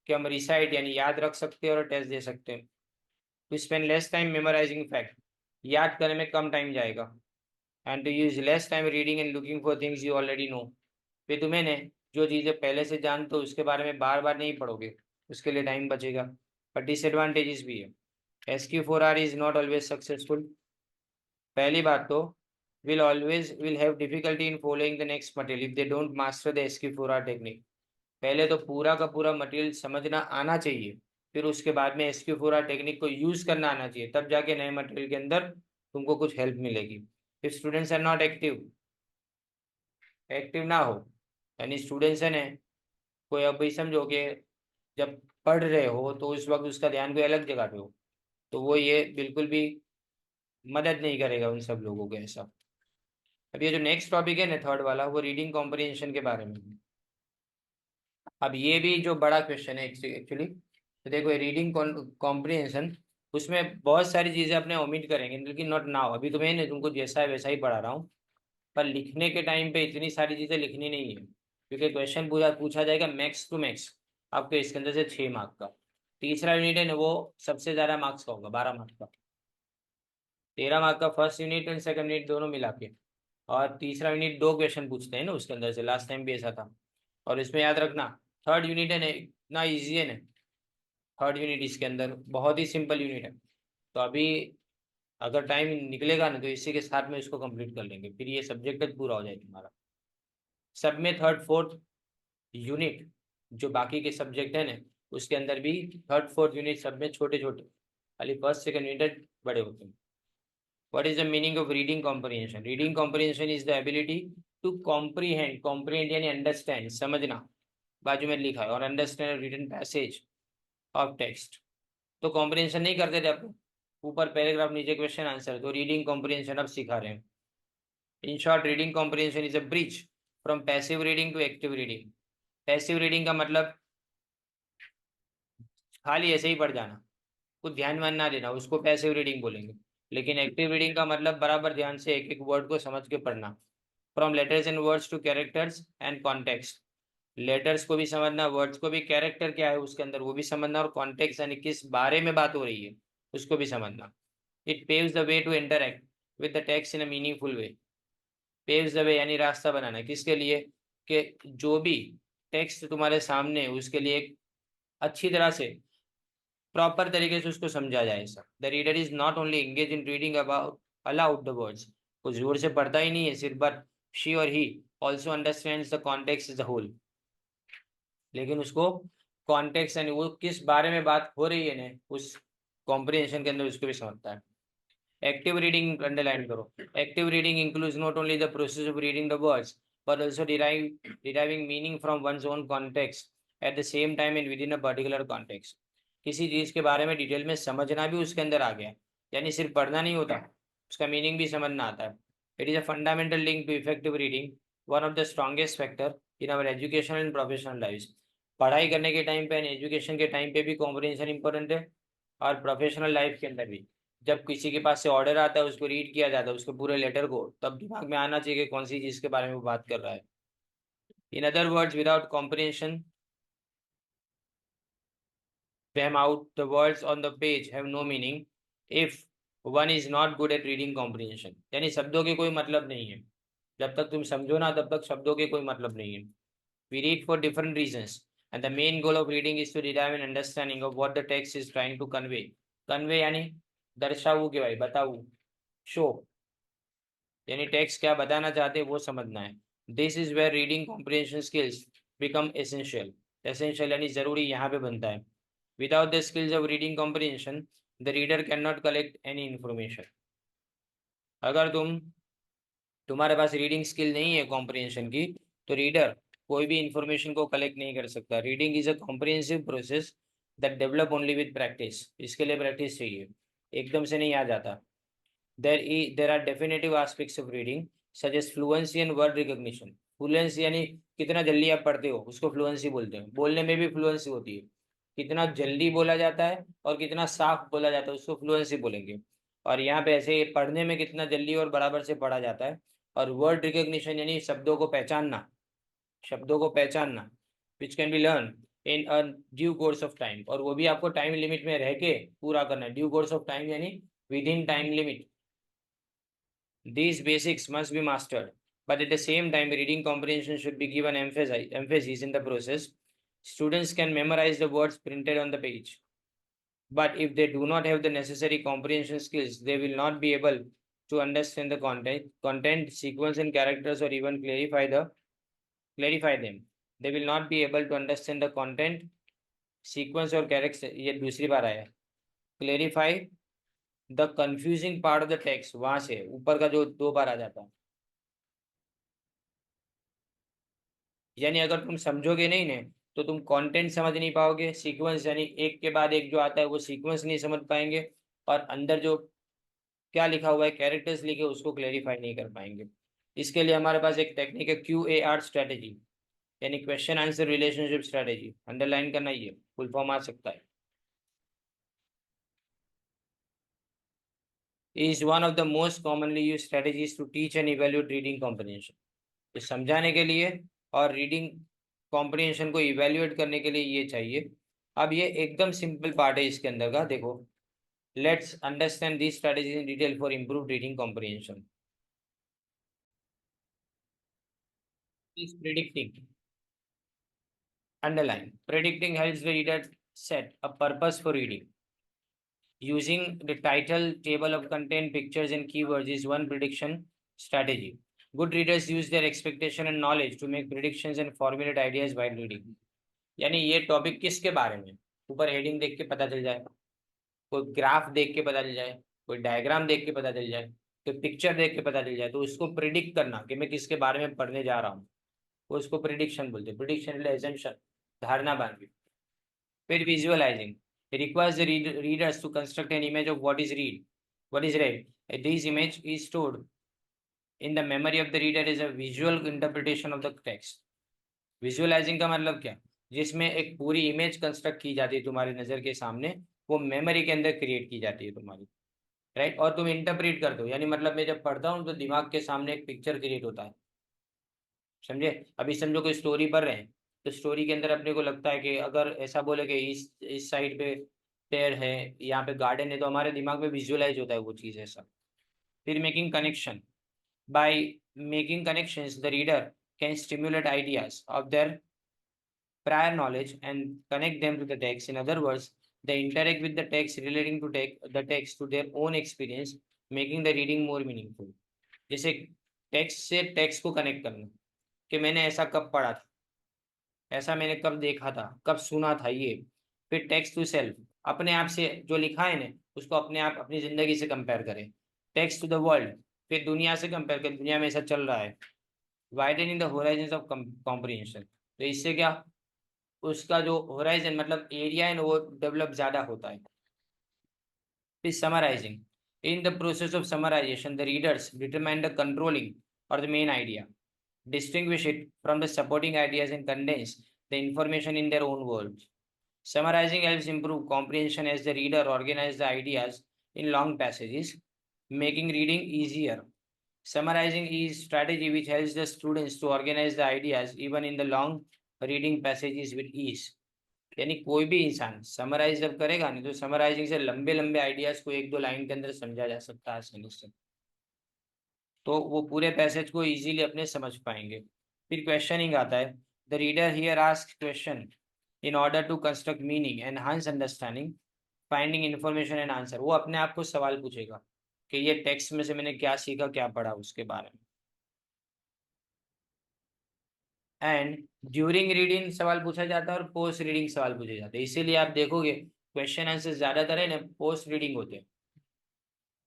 कि हम रिसाइट यानी याद रख सकते हैं और टेस्ट दे सकते हैं. To spend less time memorising fact, याद करने में कम टाइम जाएगा. And to use less time reading and looking for things you already know, फिर तुम्हें ने जो चीज़ें पहले से जानते हो उसके बारे में बार बार नहीं पढ़ोगे, उसके लिए टाइम बचेगा. पर डिसएडवांटेजेस भी है. SQ4R is not always successful. पहली बात तो will have difficulty in following the next material if they don't master the SQ4R technique. पहले तो पूरा का पूरा मटेरियल समझना आना चाहिए, फिर उसके बाद में SQ4R टेक्निक को यूज करना आना चाहिए, तब जाके नए मटेरियल के अंदर तुमको कुछ हेल्प मिलेगी. If students are not active, active ना हो यानी स्टूडेंट्स है ना, कोई अब भाई समझो कि जब पढ़ रहे हो तो उस वक्त उसका ध्यान कोई अलग जगह पे हो, तो वो ये बिल्कुल भी मदद नहीं करेगा उन सब लोगों को ऐसा. अब ये जो नेक्स्ट टॉपिक है ना थर्ड वाला, वो रीडिंग कॉम्प्रिहेंशन के बारे में. अब ये भी जो बड़ा क्वेश्चन है एक्चुअली, तो देखो रीडिंग कॉम्प्रिहेंशन, उसमें बहुत सारी चीज़ें अपने ओमिट करेंगे लेकिन नॉट नाउ. अभी तो मैं तुमको जैसा है वैसा ही पढ़ा रहा हूँ, पर लिखने के टाइम पे इतनी सारी चीज़ें लिखनी नहीं है क्योंकि क्वेश्चन पूरा पूछा जाएगा मैक्स टू मैक्स आपके इसके अंदर से 6 मार्क का. तीसरा यूनिट है ना वो सबसे ज़्यादा मार्क्स का होगा, 12 मार्क्स का. 13 मार्क का first unit and second unit दोनों मिला के, और तीसरा यूनिट 2 क्वेश्चन पूछते हैं ना उसके अंदर से, लास्ट टाइम भी ऐसा था। और इसमें याद रखना थर्ड यूनिट है ना, इतना ईजी है ना, थर्ड यूनिट इसके अंदर बहुत ही सिंपल यूनिट है। तो अभी अगर टाइम निकलेगा ना तो इसी के साथ में इसको कंप्लीट कर लेंगे, फिर ये सब्जेक्ट पूरा हो जाए तुम्हारा। सब में थर्ड फोर्थ यूनिट जो बाकी के सब्जेक्ट है ना, उसके अंदर भी थर्ड फोर्थ यूनिट सब में छोटे छोटे, खाली फर्स्ट सेकंड यूनिट बड़े होते हैं। What is the meaning of reading comprehension? Reading comprehension is the ability to comprehend यानी understand, समझना, बाजू में लिखा है, और understand written passage of text. तो कॉम्प्रिहेंशन नहीं करते थे आप, ऊपर पैराग्राफ नीचे क्वेश्चन आंसर, तो रीडिंग कॉम्प्रिहेंशन अब सिखा रहे हैं। In short reading comprehension is a bridge from passive reading to active reading. Passive reading का मतलब खाली ऐसे ही पढ़ जाना, कुछ ध्यान मान ना देना, उसको पैसिव रीडिंग बोलेंगे। लेकिन एक्टिव रीडिंग का मतलब बराबर ध्यान से एक एक वर्ड को समझ के पढ़ना। From letters and words to characters and context, letters को भी समझना, वर्ड्स को भी, कैरेक्टर क्या है उसके अंदर वो भी समझना, और कॉन्टेक्स्ट यानी किस बारे में बात हो रही है उसको भी समझना। It paves the way to interact with the text in a meaningful way. Paves the way यानी रास्ता बनाना, किसके लिए, कि जो भी टेक्स्ट तुम्हारे सामने है उसके लिए एक अच्छी तरह से प्रॉपर तरीके से उसको समझा जाए सब। The reader is not only engage in reading about aloud the words, वो जोर से पढ़ता ही नहीं है सिर्फ, but she or he also understands the context as a whole, लेकिन उसको कॉन्टेक्स्ट यानी वो किस बारे में बात हो रही है ना उस कॉम्प्रिहेंशन के अंदर उसको भी समझता है। एक्टिव रीडिंग अंडरलाइन करो। Active reading includes not only the process of reading the words but also deriving meaning from one's own context at the same time and within a particular context। किसी चीज के बारे में detail में समझना भी उसके अंदर आ गया, यानी सिर्फ पढ़ना नहीं होता, उसका मीनिंग भी समझना आता है। It is a fundamental link to effective reading, one of the strongest factor in our education and professional life. पढ़ाई करने के टाइम पे, एजुकेशन के टाइम पे भी कॉम्प्रिहेंशन इंपॉर्टेंट है, और प्रोफेशनल लाइफ के अंदर भी। जब किसी के पास से ऑर्डर आता है उसको रीड किया जाता है, उसके पूरे लेटर को, तब दिमाग में आना चाहिए कि कौन सी चीज के बारे में वो बात कर रहा है। In other words without comprehension them out, the words on the page have no meaning if one is not good at reading comprehension। यानी शब्दों के कोई मतलब नहीं है, जब तक तुम समझो ना तब तक शब्दों के कोई मतलब नहीं है। We read for different reasons and the main goal of reading is to derive an understanding of what the text is trying to convey। convey यानी दर्शाऊ के भाई, बताऊ, शो, यानी टेक्स्ट क्या बताना चाहते हैं वो समझना है। This is where reading comprehension skills become essential. Essential यानी जरूरी यहाँ पे बनता है। Without the skills of reading comprehension the reader can not collect any information. अगर तुम्हारे पास रीडिंग स्किल नहीं है कॉम्प्रिहेंशन की, तो रीडर कोई भी इंफॉर्मेशन को कलेक्ट नहीं कर सकता। Reading is a comprehensive process that develop only with practice. इसके लिए प्रैक्टिस चाहिए, एकदम से नहीं आ जाता। There are definitive aspects of reading such as fluency and word recognition। Fluency यानी कितना जल्दी आप पढ़ते हो उसको फ्लुएंसी बोलते हैं। बोलने में भी फ्लुएंसी होती है, कितना जल्दी बोला जाता है और कितना साफ बोला जाता है उसको फ्लुएंसी बोलेंगे। और यहाँ पे ऐसे पढ़ने में कितना जल्दी और बराबर से पढ़ा जाता है। और वर्ड रिकग्निशन यानी शब्दों को पहचानना, शब्दों को पहचानना, which can be learn in a due course of time, और वो भी आपको टाइम लिमिट में रह के पूरा करना है। ड्यू कोर्स ऑफ टाइम यानी with in time limit. These basics must be mastered, but at the same time, reading comprehension should be given emphasis in the process. Students can memorize the words printed on the page, but if they do not have the necessary comprehension skills, they will not be able to understand the content, sequence, and characters, or even clarify them. They will not be able to understand the content, sequence, or characters. ये दूसरी बार आया, clarify the confusing part of the text, वहां से ऊपर का जो 2 बार आ जाता है। यानी अगर तुम समझोगे नहीं ने तो तुम कंटेंट समझ नहीं पाओगे, सीक्वेंस यानी एक के बाद एक जो आता है वो सीक्वेंस नहीं समझ पाएंगे, और अंदर जो क्या लिखा हुआ है कैरेक्टर्स लिखे उसको क्लेरिफाई नहीं कर पाएंगे। इसके लिए हमारे पास एक टेक्निक है QAR स्ट्रेटेजी, यानी question answer relationship strategy. Underline करना, ये फुल फॉर्म आ सकता है। Is one of the most commonly use strategies to teach and evaluate reading comprehension. तो समझाने के लिए और रीडिंग कॉम्प्रिहेंशन को इवेल्युएट करने के लिए ये चाहिए। अब ये एकदम सिंपल पार्ट है इसके अंदर का, देखो Let's understand these strategies in detail for improved reading comprehension. Is predicting. Underline. Predicting helps the reader set a purpose for reading. Using the title, table of content, pictures, and keywords is one prediction strategy. Good readers use their expectation and knowledge to make predictions and formulate ideas while reading. यानी ये topic किसके बारे में, ऊपर heading देख के पता चल जाए, कोई ग्राफ देख के पता चल जाए, कोई डायग्राम देख के पता चल जाए, कोई पिक्चर देख के पता चल जाए, तो उसको प्रिडिक्ट करना कि मैं किसके बारे में पढ़ने जा रहा हूँ, वो उसको प्रिडिक्शन बोलते हैं. प्रिडिक्शन एजम्पशन, धारणा बांधवी. फिर visualising. It requires the readers to construct an image of what is read. This image is stored in the memory of the reader as a visual interpretation of the text. Visualizing का मतलब क्या, जिसमें एक पूरी image construct की जाती है तुम्हारी नजर के सामने, वो मेमोरी के अंदर क्रिएट की जाती है तुम्हारी, राइट. और तुम इंटरप्रेट करते हो, यानी मतलब मैं जब पढ़ता हूँ तो दिमाग के सामने एक पिक्चर क्रिएट होता है. समझे. अभी समझो कोई स्टोरी पढ़ रहे हैं, तो स्टोरी के अंदर अपने को लगता है कि अगर ऐसा बोले कि इस साइड पे पेड़ है, यहाँ पे गार्डन है, तो हमारे दिमाग में विजुअलाइज होता है वो चीज़ ऐसा. फिर making connection. By making connections the reader can stimulate ideas of their prior knowledge and connect them to the text. In other words, they interact with the text, relating to the text to their own experience, making the reading more meaningful. जैसे text से text को connect करना, कि मैंने ऐसा कब पढ़ा था, ऐसा मैंने कब देखा था, कब सुना था ये. फिर टेक्स्ट टू सेल्फ, अपने आप से जो लिखा है ना उसको अपने आप अपनी जिंदगी से कंपेयर करें. टेक्स्ट टू द वर्ल्ड, फिर दुनिया से कंपेयर करें, दुनिया में ऐसा चल रहा है. Widening the horizon of comprehension, तो इससे क्या, उसका जो होराइजन मतलब एरिया है ना वो डेवलप ज्यादा होता है. फिर summarising. In the process of summarisation the readers determine the controlling or the main idea, distinguish it from the supporting ideas and condense the information in their own words. Summarizing helps improve comprehension as the reader organizes the ideas in long passages, making reading easier. Summarizing is strategy which helps the students to organize the ideas even in the long reading passages with ease. यानी कोई भी इंसान summarise जब करेगा नहीं तो summarising से लंबे लंबे आइडियाज को एक दो लाइन के अंदर समझा जा सकता है आसानी से, तो वो पूरे पैसेज को इजीली अपने समझ पाएंगे. फिर क्वेश्चनिंग आता है. The reader here ask question in order to construct meaning, enhance understanding, finding information and answer. वो अपने आप को सवाल पूछेगा कि ये टेक्स्ट में से मैंने क्या सीखा, क्या पढ़ा उसके बारे में. एंड ड्यूरिंग रीडिंग सवाल पूछा जाता है और पोस्ट रीडिंग सवाल पूछे जाते हैं. इसीलिए आप देखोगे क्वेश्चन आंसर ज्यादातर है ना पोस्ट रीडिंग होते हैं.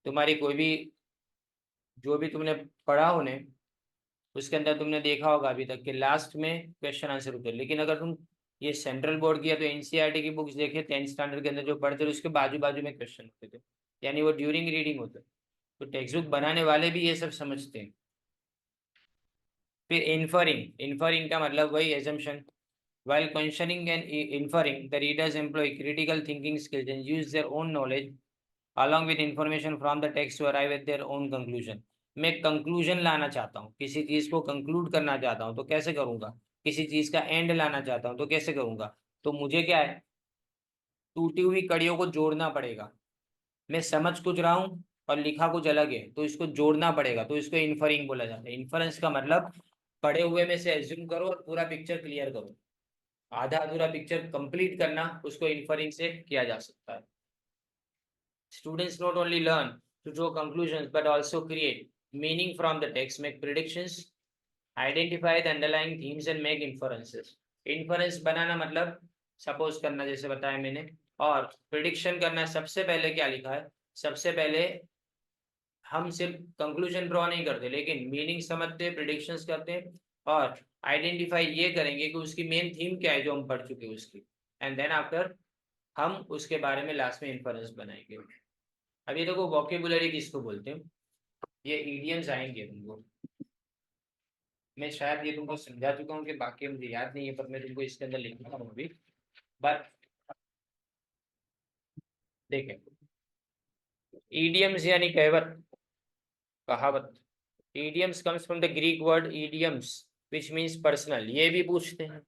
तुम्हारी कोई भी जो भी तुमने पढ़ा उन्हें उसके अंदर तुमने देखा होगा अभी तक कि लास्ट में क्वेश्चन आंसर होते हैं. लेकिन अगर तुम ये सेंट्रल बोर्ड की या तो एनसीईआरटी की बुक्स देखे 10th स्टैंडर्ड के अंदर जो पढ़ते थे उसके बाजू बाजू में क्वेश्चन होते थे, यानी वो ड्यूरिंग रीडिंग होते. तो टेक्स्ट बुक बनाने वाले भी ये सब समझते हैं. फिर इन्फरिंग. इन्फरिंग का मतलब वही assumption. While questioning and inferring, the readers employ critical thinking skills and use their own knowledge along with information from the text to arrive at their own conclusion. मैं कंक्लूजन लाना चाहता हूँ, किसी चीज को कंक्लूड करना चाहता हूँ तो कैसे करूंगा, किसी चीज का एंड लाना चाहता हूँ तो कैसे करूंगा. तो मुझे क्या है, टूटी हुई कड़ियों को जोड़ना पड़ेगा. मैं समझ कुछ रहा हूँ और लिखा कुछ अलग है तो इसको जोड़ना पड़ेगा, तो इसको इन्फरिंग बोला जाता है. इन्फरेंस का मतलब पढ़े हुए में से एज्यूम करो और पूरा पिक्चर क्लियर करो. आधा अधूरा पिक्चर कंप्लीट करना उसको इन्फरिंग से किया जा सकता है. Students not only learn to draw conclusions but also create meaning from the text, make predictions, identify the underlying themes and make inferences. Inference बनाना मतलब सपोज करना जैसे बताया मैंने, और प्रिडिक्शन करना. सबसे पहले क्या लिखा है, सबसे पहले हम सिर्फ कंक्लूजन ड्रॉ नहीं करते लेकिन मीनिंग समझते हैं, प्रिडिक्शंस करते हैं और आइडेंटिफाई ये करेंगे कि उसकी मेन थीम क्या है जो हम पढ़ चुके हैं उसकी. एंड देन आफ्टर हम उसके बारे में लास्ट में इन्फरेंस बनाएंगे. अब ये देखो वोकेबुलरी किसको बोलते हैं, ये इडियम्स आएंगे तुमको. मैं शायद ये तुमको समझा चुका हूँ कि बाकी मुझे याद नहीं है, पर मैं तुमको इसके अंदर लिख रहा हूँ अभी. बट देखें, इडियम्स यानी कहावत, कहावत. Idioms comes from the Greek word idioms which means personal. ये भी पूछते हैं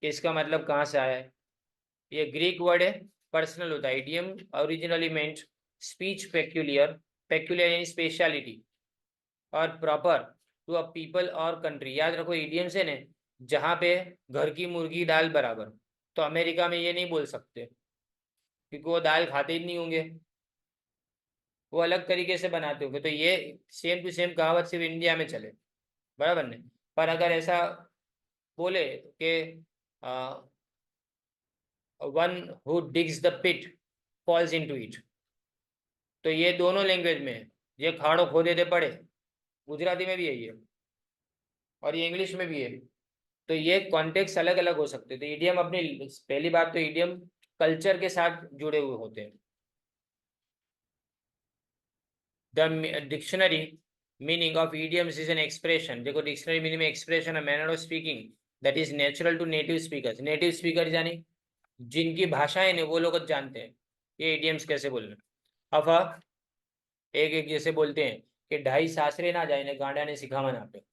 कि इसका मतलब कहाँ से आया है. ये ग्रीक वर्ड है पर्सनल होता है। इडियम ओरिजिनली मेंट स्पीच पेक्यूलियर, पेक्यूलियर यानी स्पेशलिटी, और प्रॉपर टू अ पीपल और कंट्री। याद रखो इडियम से ने जहाँ पे घर की मुर्गी दाल बराबर, तो अमेरिका में ये नहीं बोल सकते क्योंकि वो दाल खाते ही नहीं होंगे, वो अलग तरीके से बनाते होंगे। तो ये सेम टू सेम कहावत सिर्फ इंडिया में चले, बराबर नहीं। पर अगर ऐसा बोले कि one who digs the pit falls into it, तो ये दोनों लैंग्वेज में है। ये खाड़ो खोदे दे पड़े, गुजराती में भी है ये, और ये इंग्लिश में भी है। तो ये कॉन्टेक्स्ट अलग अलग हो सकते हैं। तो इडियम अपनी, पहली बात तो इडियम कल्चर के साथ जुड़े हुए होते हैं। The dictionary meaning of idioms is an expression. देखो डिक्शनरी मीनिंग में एक्सप्रेशन है, manner of speaking that is natural to native speakers. Native speaker यानी जिनकी भाषाएं ने वो लोग जानते हैं ये इडियम्स कैसे बोलना। अफा एक एक जैसे बोलते हैं कि ढाई सासरे ना जाए ने गांडा ने सिखा मना पे।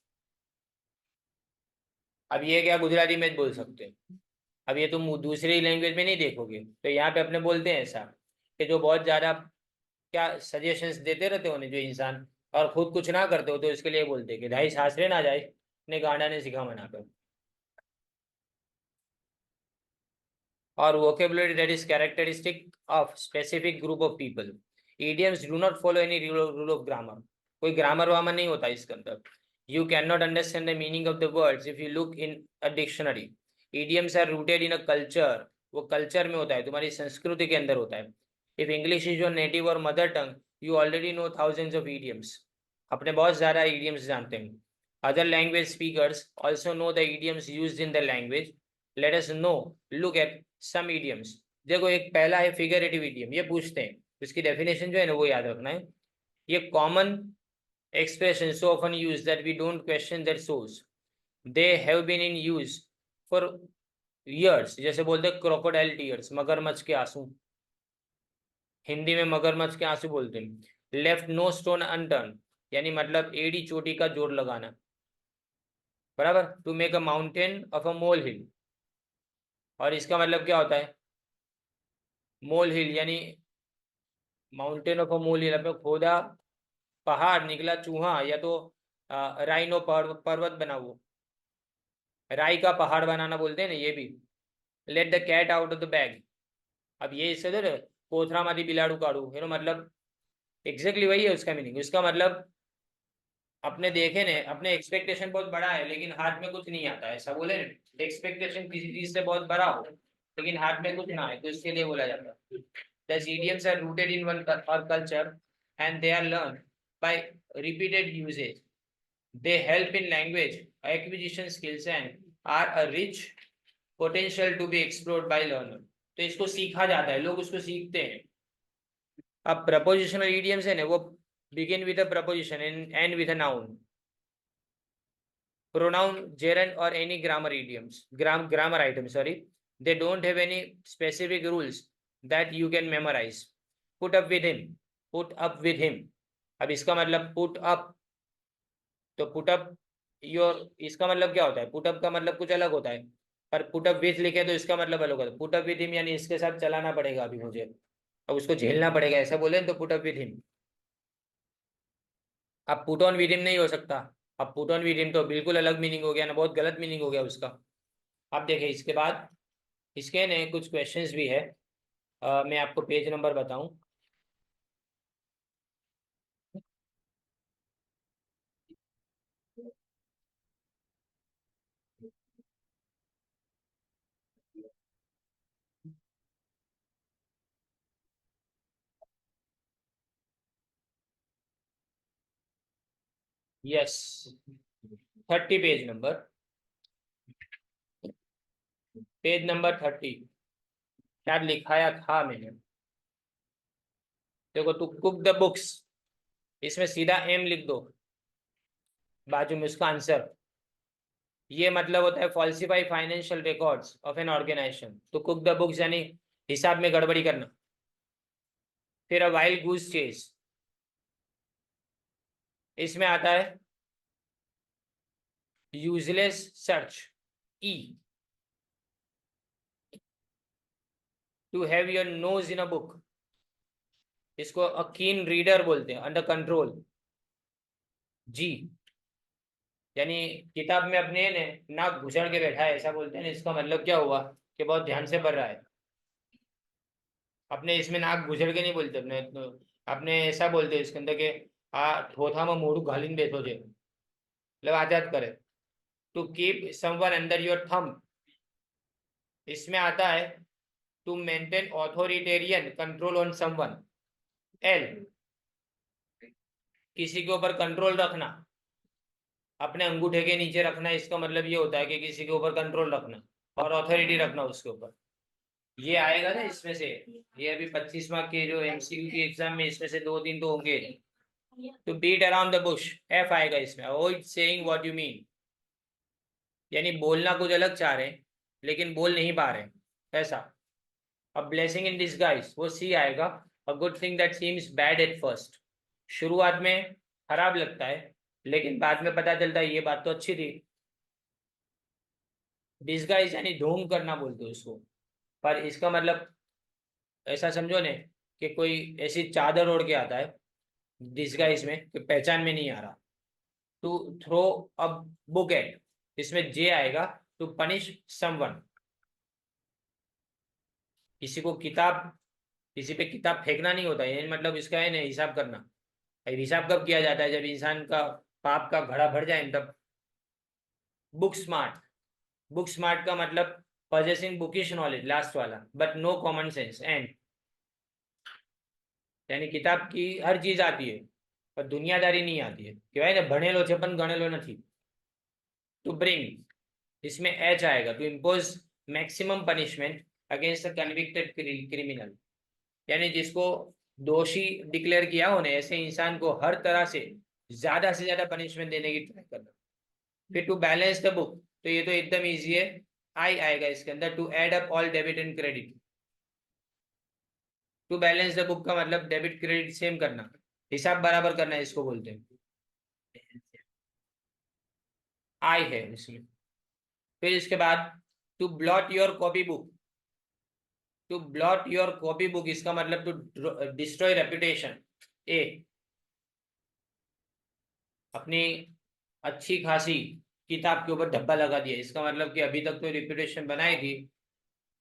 अब ये क्या गुजराती में बोल सकते हैं, अब ये तुम दूसरी लैंग्वेज में नहीं देखोगे। तो यहाँ पे अपने बोलते हैं ऐसा कि जो बहुत ज्यादा क्या सजेशंस देते रहते हो जो इंसान, और खुद कुछ ना करते हो, तो इसके लिए बोलते हैं कि ढाई सासरे ना जाए ने गांडा ने सिखा मना पे। और vocabulary that is characteristic of specific group of people. Idioms do not follow any rule of grammar. कोई ग्रामर वामर नहीं होता इसके अंदर। You cannot understand the meaning of the words if you look in a dictionary. Idioms are rooted in a culture. वो culture में होता है, तुम्हारी संस्कृति के अंदर होता है। If English is your native or mother tongue, you already know thousands of idioms. अपने बहुत ज़्यादा idioms जानते हैं। Other language speakers also know the idioms used in the language. Let us know, look at some idioms. देखो एक पहला है figurative idiom, ये पूछते हैं, इसकी डेफिनेशन जो है ना वो याद रखना है। ये common expressions so often used that we don't question their source. They have been in use for years. जैसे बोलते हैं क्रोकोडाइल टीयर्स, मगरमच्छ के आंसू, हिंदी में मगरमच्छ के आंसू बोलते हैं। लेफ्ट नो स्टोन अनटर्न यानी मतलब एड़ी चोटी का जोर लगाना, बराबर। To make a mountain of a mole hill, और इसका मतलब क्या होता है, मोल हिल यानी माउंटेन ऑफ अ मोल हिल, अपने खोदा पहाड़ निकला चूहा, या तो राइनो पर्वत बना, वो राई का पहाड़ बनाना बोलते हैं ना, ये भी। Let the cat out of the bag, अब ये इससे तो कोथरा मारी बिलाड़ू काड़ू, है ना, मतलब एग्जैक्टली वही है उसका मीनिंग। उसका मतलब अपने देखे ने अपने एक्सपेक्टेशन बहुत बड़ा है लेकिन हाथ में कुछ नहीं आता है, ऐसा बोले ना। एक्सपेक्टेशन किसी चीज से बहुत बड़ा हो लेकिन हाथ में कुछ ना है, तो इसके लिए बोला जाता है। Thus idioms are rooted in one or culture and they are learned by repeated usage. They help in language acquisition skills and are a rich potential to be explored by learner. तो इसको सीखा जाता है, लोग उसको सीखते हैं। अब प्रपोजिशनल idioms है ना, वो begin with a preposition and end with a noun. Pronoun, gerund or any grammar idioms, grammar items, sorry. They don't have any specific rules that you can memorize. Put up with him, put up with him. अब इसका मतलब put up, तो put up your, इसका मतलब क्या होता है, put up का मतलब कुछ अलग होता है, पर put up with लिखे तो इसका मतलब अलग होता है। put up with him यानी इसके साथ चलाना पड़ेगा अभी मुझे, अब उसको झेलना पड़ेगा, ऐसा बोले तो put up with him। अब put on with him नहीं हो सकता। अब put on with him तो बिल्कुल अलग मीनिंग हो गया ना, बहुत गलत मीनिंग हो गया उसका। अब देखिए इसके बाद इसके ने कुछ क्वेश्चंस भी है। मैं आपको पेज नंबर बताऊं। Yes, 30 page number, page number 30। क्या लिखाया था मैंने, देखो टू कुक द बुक्स, इसमें सीधा एम लिख दो, बाजू में उसका आंसर। ये मतलब होता है falsify financial records of an organisation. तो कुक द बुक्स यानी हिसाब में गड़बड़ी करना। फिर अ वाइल्ड गूज चेज, इसमें आता है useless search, E. To have your nose in a book, इसको अ कीन रीडर बोलते हैं, अंडर कंट्रोल। जी, यानी किताब में अपने ने नाक घुसड़ के बैठा है, ऐसा बोलते हैं ना, इसका मतलब क्या हुआ कि बहुत ध्यान से पढ़ रहा है। अपने इसमें नाक घुसड़ के नहीं बोलते, अपने तो अपने ऐसा बोलते हैं इसके अंदर के आ थोथा में मोड़ू घालीन बैठो छे, मतलब आजाद करे। To keep someone under your thumb, इसमें आता है to maintain authoritarian control on someone. L, किसी के ऊपर कंट्रोल रखना, अपने अंगूठे के नीचे रखना, इसका मतलब ये होता है कि किसी के ऊपर कंट्रोल रखना और अथॉरिटी रखना उसके ऊपर। ये आएगा ना इसमें से, ये अभी 25 मार्क के जो एमसीक्यू की एग्जाम में इसमें से 2-3 तो होंगे। तो beat around the bush, F आएगा इसमें। Avoid saying what you mean, यानी बोलना कुछ अलग चाह रहे हैं लेकिन बोल नहीं पा रहे, ऐसा। अब ब्लेसिंग इन डिसगाइज, वो सी आएगा। A good thing that seems bad at first, शुरुआत में खराब लगता है लेकिन बाद में पता चलता है ये बात तो अच्छी थी। डिसगाइज यानी ढोंग करना बोलते हैं उसको, पर इसका मतलब ऐसा समझो ने कि कोई ऐसी चादर ओढ़ के आता है डिसगाइज में कि पहचान में नहीं आ रहा। To throw a book at, इसमें जे आएगा। टू पनिश समवन, किसी को किताब, किसी पे किताब फेंकना नहीं होता है, मतलब इसका है ना हिसाब करना। हिसाब कब किया जाता है, जब इंसान का पाप का घड़ा भर जाए तब। बुक स्मार्ट, बुक स्मार्ट का मतलब पजेसिंग बुकिश नॉलेज, लास्ट वाला, but no common sense. And यानी किताब की हर चीज आती है पर दुनियादारी नहीं आती है, कहेवाय ने भणेलो છે પણ गणेलो નથી। टू ब्रिंग, इसमें एच आएगा। To impose maximum punishment against the convicted criminal, यानी जिसको दोषी डिक्लेयर किया हो ने ऐसे इंसान को हर तरह से ज्यादा पनिशमेंट देने की ट्राई करना। फिर टू बैलेंस द बुक, तो ये तो एकदम इजी है, आई आएगा इसके अंदर। To add up all debit and credit, to balance the book का मतलब डेबिट क्रेडिट सेम करना, हिसाब बराबर करना है, इसको बोलते हैं। आई है इसमें। फिर इसके बाद to blot your copy book, to blot your copy book इसका मतलब टू डिस्ट्रॉय रेपुटेशन। ए, अपनी अच्छी खासी किताब के ऊपर धब्बा लगा दिया, इसका मतलब कि अभी तक तो रेपुटेशन बनाई थी,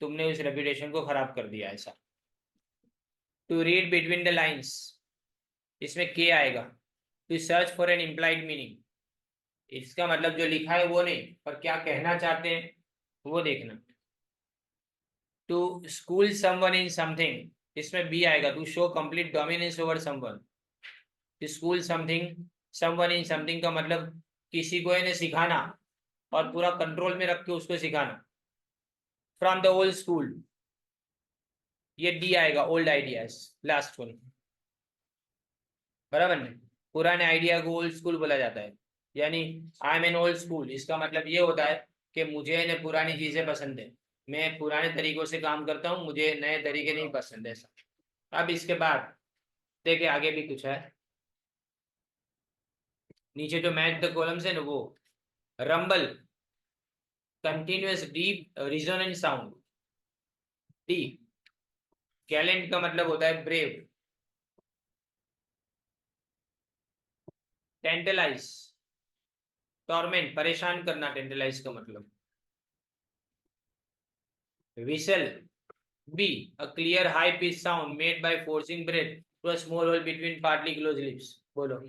तुमने उस रेपुटेशन को खराब कर दिया, ऐसा। To read between the lines, इसमें के आएगा। To search for an implied meaning, इसका मतलब जो लिखा है वो नहीं पर क्या कहना चाहते हैं वो देखना। To school someone in something, इसमें बी आएगा। To show complete dominance over someone, to school something someone in something का मतलब किसी को इन्हें सिखाना और पूरा कंट्रोल में रख के उसको सिखाना। फ्रॉम द ओल्ड स्कूल, ये डी आएगा, ओल्ड आइडियाज, लास्ट वन, बराबर नहीं। पुराने आइडिया को ओल्ड स्कूल बोला जाता है, यानी I am an old school, इसका मतलब ये होता है कि मुझे न पुरानी चीजें पसंद है, मैं पुराने तरीकों से काम करता हूँ, मुझे नए तरीके नहीं पसंद, ऐसा। अब इसके बाद देखिए आगे भी कुछ है, नीचे जो मैच द कॉलम्स है ना वो। Rumble, continuous deep resonant sound, D. Gallant का मतलब होता है ब्रेव। टेंटलाइज, टॉर्मेंट, परेशान करना, टेंटलाइज का मतलब। Whistle, B, a clear high pitch sound made by forcing breath through a small hole between partly closed lips. बोलो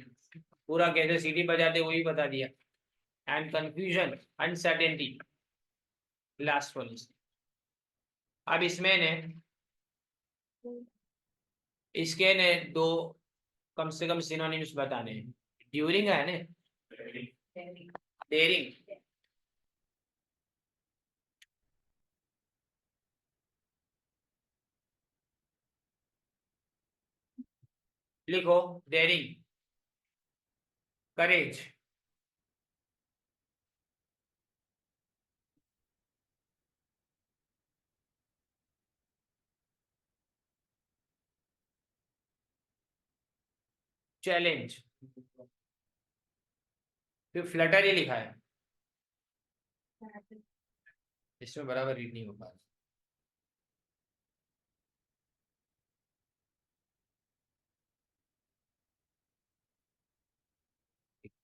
पूरा कैसे सीटी बजाते वही बता दिया। And confusion, uncertainty, last one. अब इसमें ने इसके ने दो कम से कम सिनोनिम्स बताने हैं। ड्यूरिंग है ना, डेयरिंग, लिखो डेयरिंग, करेज, चैलेंज, फिर फ्लटर ही लिखा है, इसमें बराबर रीड नहीं हो पा रहा।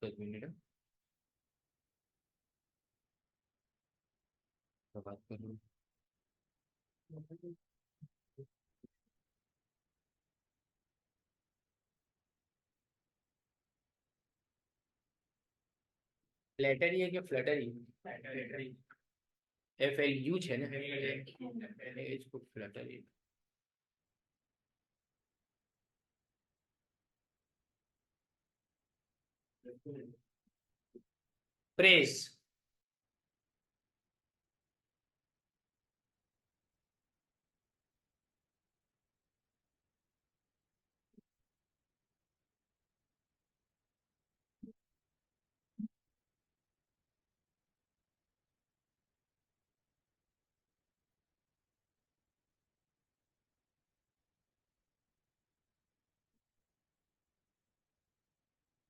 10 मिनट तो बात करूँ। फ्लैटर ही है कि फ्लटर ही? FLU है ना, इसको Flutter he. Press.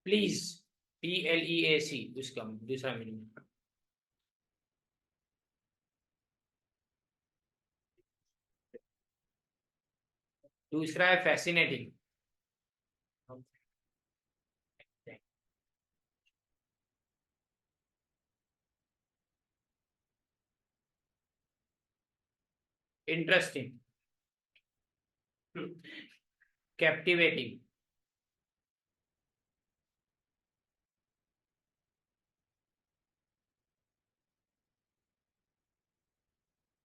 Please, PLEAC उसका दूसरा मीनिंग। दूसरा है fascinating. Interesting. Captivating.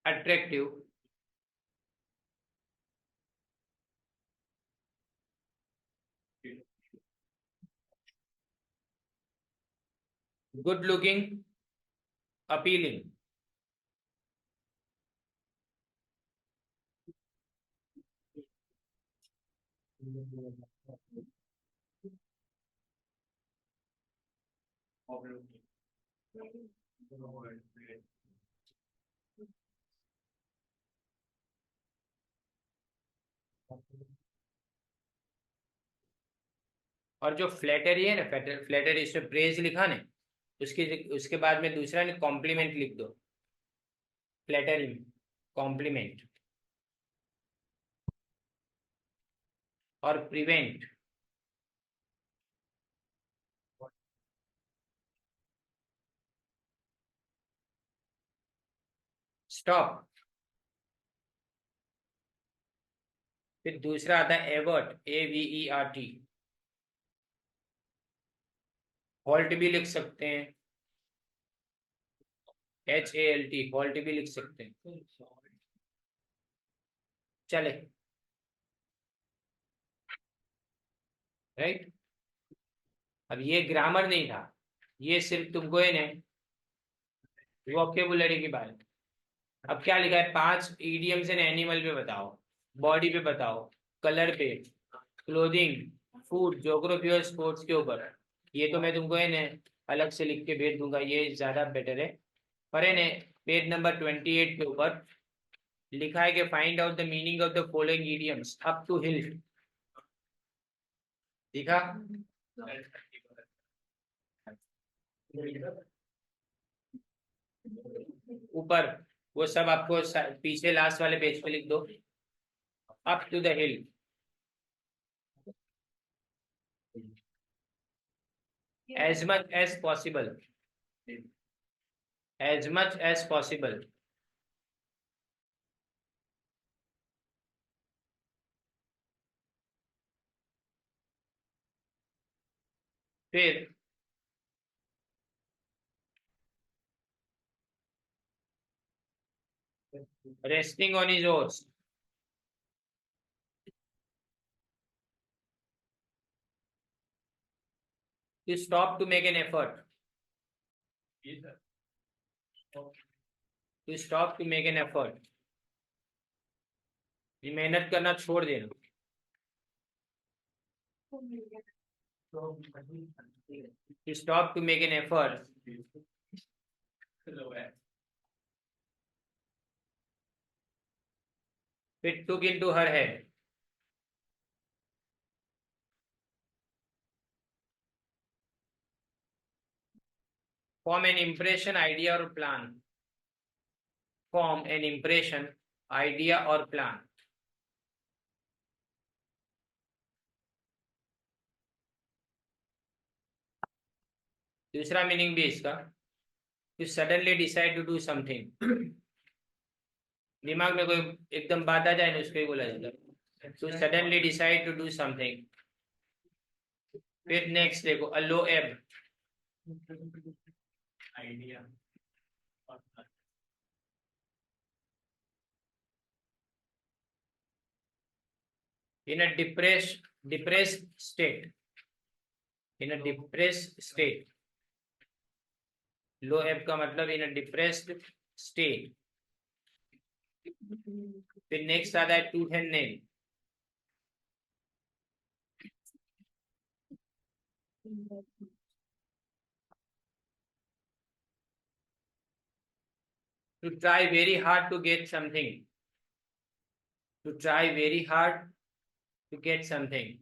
Attractive. Good looking. Appealing. और जो फ्लैटरी है ना, फ्लैटरी, इसमें प्रेज लिखा ने, उसके उसके बाद में दूसरा ने कॉम्प्लीमेंट लिख दो। फ्लैटरी में कॉम्प्लीमेंट। और प्रिवेंट। स्टॉप। फिर दूसरा आता है एवर्ट, AVERT। हॉल्ट भी लिख सकते हैं, HALT, हॉल्ट भी लिख सकते हैं। चले, राइट। अब ये ग्रामर नहीं था, ये सिर्फ तुमको है ना वोकेबुलरी की बात। अब क्या लिखा है, 5 इडियम्स एंड एनिमल पे बताओ, बॉडी पे बताओ, कलर पे, क्लोथिंग, फूड, ज्योग्राफी और स्पोर्ट्स के ऊपर। ये तो मैं तुमको है ना अलग से लिख के भेज दूंगा, ये ज्यादा बेटर है। पर है ना पेज नंबर 28 के ऊपर लिखा है कि find out the meaning of the following idioms. Up to hill, दिखा? ऊपर वो सब आपको पीछे लास्ट वाले पेज पे लिख दो। Up to the hill, as much as possible, as much as possible। फिर resting on his horse, to stop to make an effort, to stop to make an effort, ये मेहनत करना छोड़ देना। To stop to make an effort, it took into her head, form an impression, idea or plan, form an impression, idea or plan। दूसरा meaning भी इसका, to suddenly decide to do something, दिमाग में कोई एकदम बात आ जाए ना, उसको ही बोला जाता है to suddenly decide to do something. फिर नेक्स्ट देखो, a low ebb, idea, in a depressed state, in a depressed state, low ebb का मतलब इन अ डिप्रेस्ड स्टेट। फिर नेक्स्ट आता है tooth and nail, to try very hard to get something, to try very hard to get something।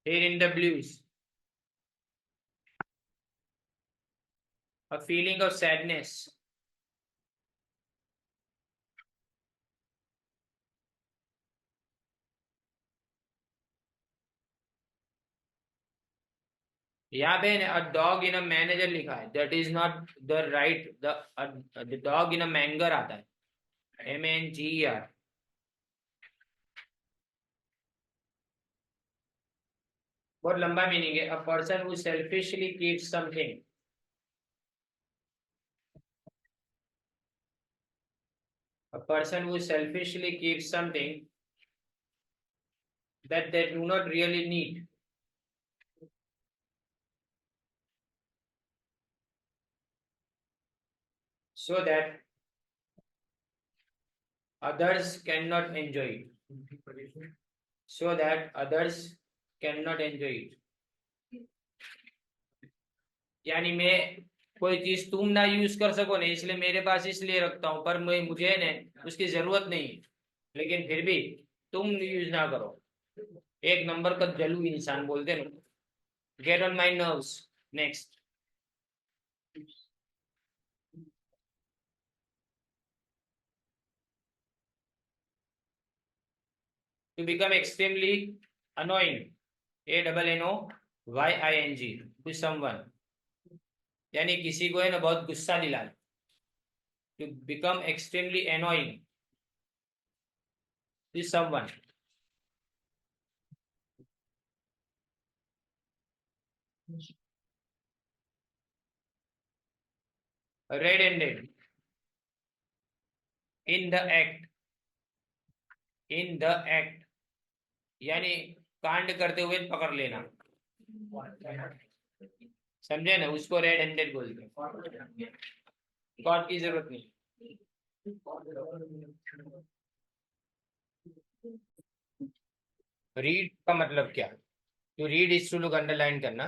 Here in the blues, a feeling of sadness, यहाँ पे a dog in a manager लिखा है, that is not the right, the dog in a manger आता है, MNGER। बहुत लंबा मीनिंग है, a person who selfishly keeps something, a person who selfishly keeps something that they do not really need, so that others cannot enjoy it, so that others cannot enjoy it। यानी मैं कोई चीज तुम ना यूज कर सको ना, इसलिए मेरे पास इसलिए रखता हूं, पर मैं मुझे ने उसकी जरूरत नहीं, लेकिन फिर भी तुम यूज ना करो। एक नंबर का जलू इंसान बोलते ना, get on my nerves. Next, to become extremely annoying, ANNOYING, to someone, यानी किसी को है ना बहुत गुस्सा दिलाना, to become extremely annoying to someone. Red handed, in the act, in the act यानी कांड करते हुए पकड़ लेना, समझे ना, उसको रेड हैंडेड बोलते हैं, कॉट की जरूरत नहीं। रीड का मतलब क्या, to read is to look, underline करना,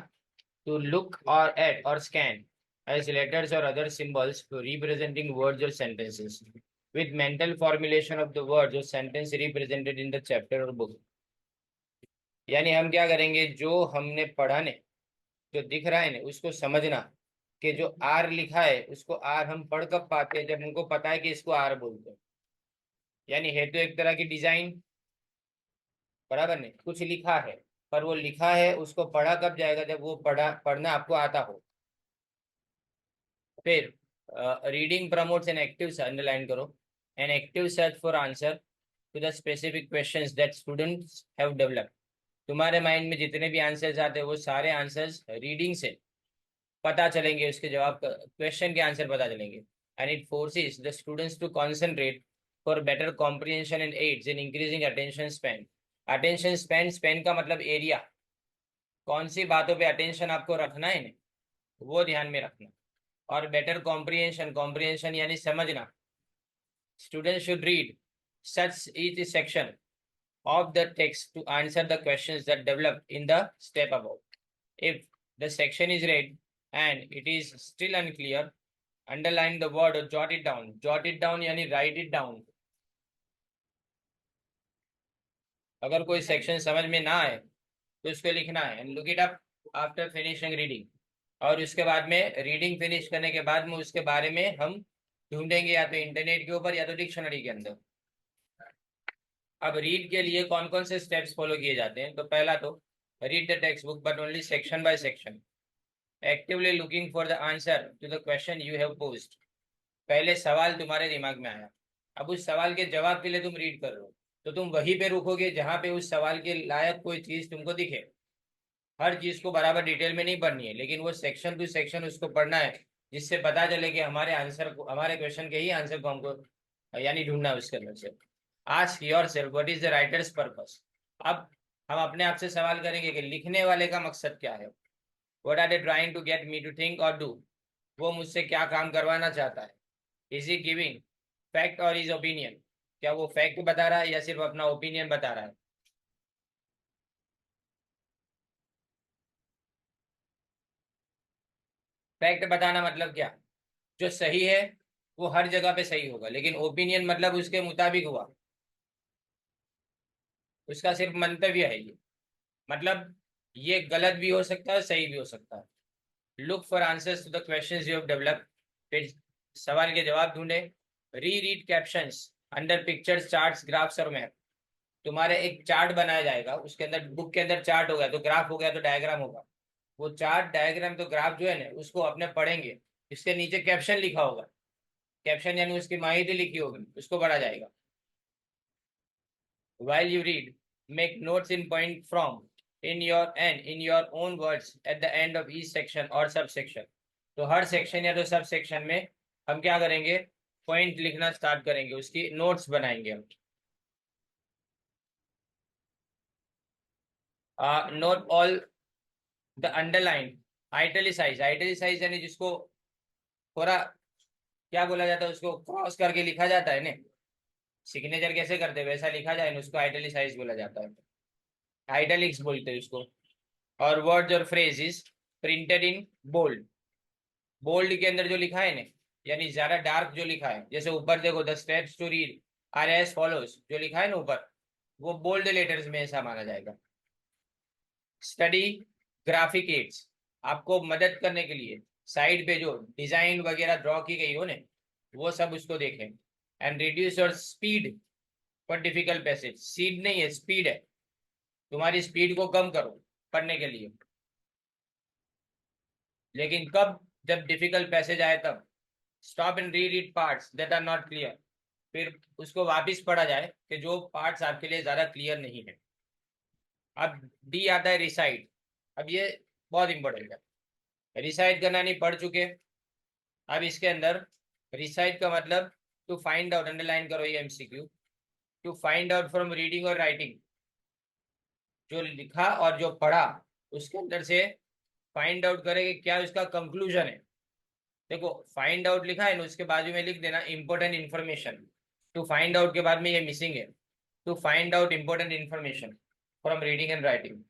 to look or at or scan as letters or other symbols to representing words or sentences with mental formulation of the words or sentence represented in the chapter or book। यानी हम क्या करेंगे, जो हमने पढ़ा ने, जो दिख रहा है ना, उसको समझना कि जो आर लिखा है उसको आर हम पढ़ कब पाते हैं, जब हमको पता है कि इसको आर बोलते हैं। यानी है तो एक तरह की डिजाइन, बराबर नहीं, कुछ लिखा है, पर वो लिखा है उसको पढ़ा कब जाएगा, जब वो पढ़ना आपको आता हो। फिर reading promotes an active, underline करो, an active search for answer to the specific questions that students have developed. तुम्हारे माइंड में जितने भी आंसर्स आते हैं वो सारे आंसर्स रीडिंग से पता चलेंगे, उसके जवाब, क्वेश्चन के आंसर पता चलेंगे। And it forces the students to concentrate for better comprehension and aids in increasing attention span. Attention span, span का मतलब एरिया, कौन सी बातों पे अटेंशन आपको रखना है ना, वो ध्यान में रखना। और बेटर कॉम्प्रिहेंशन, कॉम्प्रिहेंशन यानी समझना, student should read such each section of the text to answer the questions that developed in the step above. If the section is read and it is still unclear, underline the word or jot it down. Jot it down यानी write it down। अगर कोई section समझ में ना आए तो उसको लिखना है, and look it up after finishing reading। और उसके बाद में रीडिंग फिनिश करने के बाद में उसके बारे में हम ढूंढेंगे या तो इंटरनेट के ऊपर या तो डिक्शनरी के अंदर। अब रीड के लिए कौन कौन से स्टेप्स फॉलो किए जाते हैं? तो पहला तो read the textbook but only section by section, actively looking for the answer to the question you have posed. पहले सवाल तुम्हारे दिमाग में आया, अब उस सवाल के जवाब के लिए तुम रीड कर रहे हो, तो तुम वहीं पे रुकोगे जहां पे उस सवाल के लायक कोई चीज तुमको दिखे। हर चीज को बराबर डिटेल में नहीं पढ़नी है, लेकिन वो सेक्शन टू सेक्शन उसको पढ़ना है, जिससे पता चले कि हमारे आंसर को, हमारे क्वेश्चन के ही आंसर को हमको यानी ढूंढना है उसके अंदर से। Ask yourself what is the writers purpose. अब हम अपने आप से सवाल करेंगे कि लिखने वाले का मकसद क्या है। What are they trying to get me to think or do. वो मुझसे क्या काम करवाना चाहता है। Is he giving fact or is opinion. क्या वो फैक्ट बता रहा है या सिर्फ अपना ओपिनियन बता रहा है। फैक्ट बताना मतलब क्या? जो सही है वो हर जगह पे सही होगा, लेकिन ओपिनियन मतलब उसके मुताबिक हुआ, उसका सिर्फ मंतव्य है ये। मतलब ये गलत भी हो सकता है, सही भी हो सकता है। Look for answers to the questions you have developed. फिर सवाल के जवाब ढूंढे। Reread captions under pictures, charts, graphs और मैप। तुम्हारे एक चार्ट बनाया जाएगा, उसके अंदर बुक के अंदर चार्ट हो गया तो ग्राफ हो गया तो डायग्राम होगा। वो चार्ट डायग्राम तो ग्राफ जो है ना उसको अपने पढ़ेंगे। इसके नीचे कैप्शन लिखा होगा। कैप्शन यानी उसकी माहिती लिखी होगी, उसको पढ़ा जाएगा। While you read, make notes in point from in your own words at the end of each section or subsection। तो हर सेक्शन या तो सब सेक्शन में हम क्या करेंगे? पॉइंट लिखना स्टार्ट करेंगे, उसकी नोट्स बनाएंगे हम। Note all the underline, italicise. Italicise यानी जिसको थोड़ा क्या बोला जाता है, उसको क्रॉस करके लिखा जाता है ना, सिग्नेचर कैसे करते हैं वैसा लिखा जाए ना, उसको आइटलिसाइज बोला जाता है। आइटलिक्स बोलते हैं उसको। और वर्ड्स और phrases printed in bold. Bold के अंदर जो लिखा है ना, यानी ज्यादा डार्क जो लिखा है, जैसे ऊपर देखो the steps to read are as follows, जो लिखा है ना ऊपर, वो बोल्ड लेटर्स में ऐसा माना जाएगा। स्टडी ग्राफिक एड्स, आपको मदद करने के लिए साइड पे जो डिजाइन वगैरह ड्रॉ की गई हो ना, वो सब उसको देखें। And reduce your speed for difficult passage. Speed नहीं है, स्पीड है। तुम्हारी स्पीड को कम करो पढ़ने के लिए। लेकिन कब? जब डिफिकल्ट पैसेज आए तब। Stop and read it parts that are not clear. फिर उसको वापस पढ़ा जाए कि जो पार्ट्स आपके लिए ज्यादा क्लियर नहीं है। अब डी आता है रिसाइट। अब ये बहुत इंपॉर्टेंट है। रिसाइट करना नहीं, पढ़ चुके। अब इसके अंदर रिसाइट का मतलब टू फाइंड आउट, अंडरलाइन करो ये MCQ. To find out from reading और राइटिंग, जो लिखा और जो पढ़ा उसके अंदर से फाइंड आउट करे कि क्या उसका कंक्लूजन है। देखो फाइंड आउट लिखा है ना, उसके बाजू में लिख देना important information. To find out के बाद में ये मिसिंग है। To find out important information from reading and writing.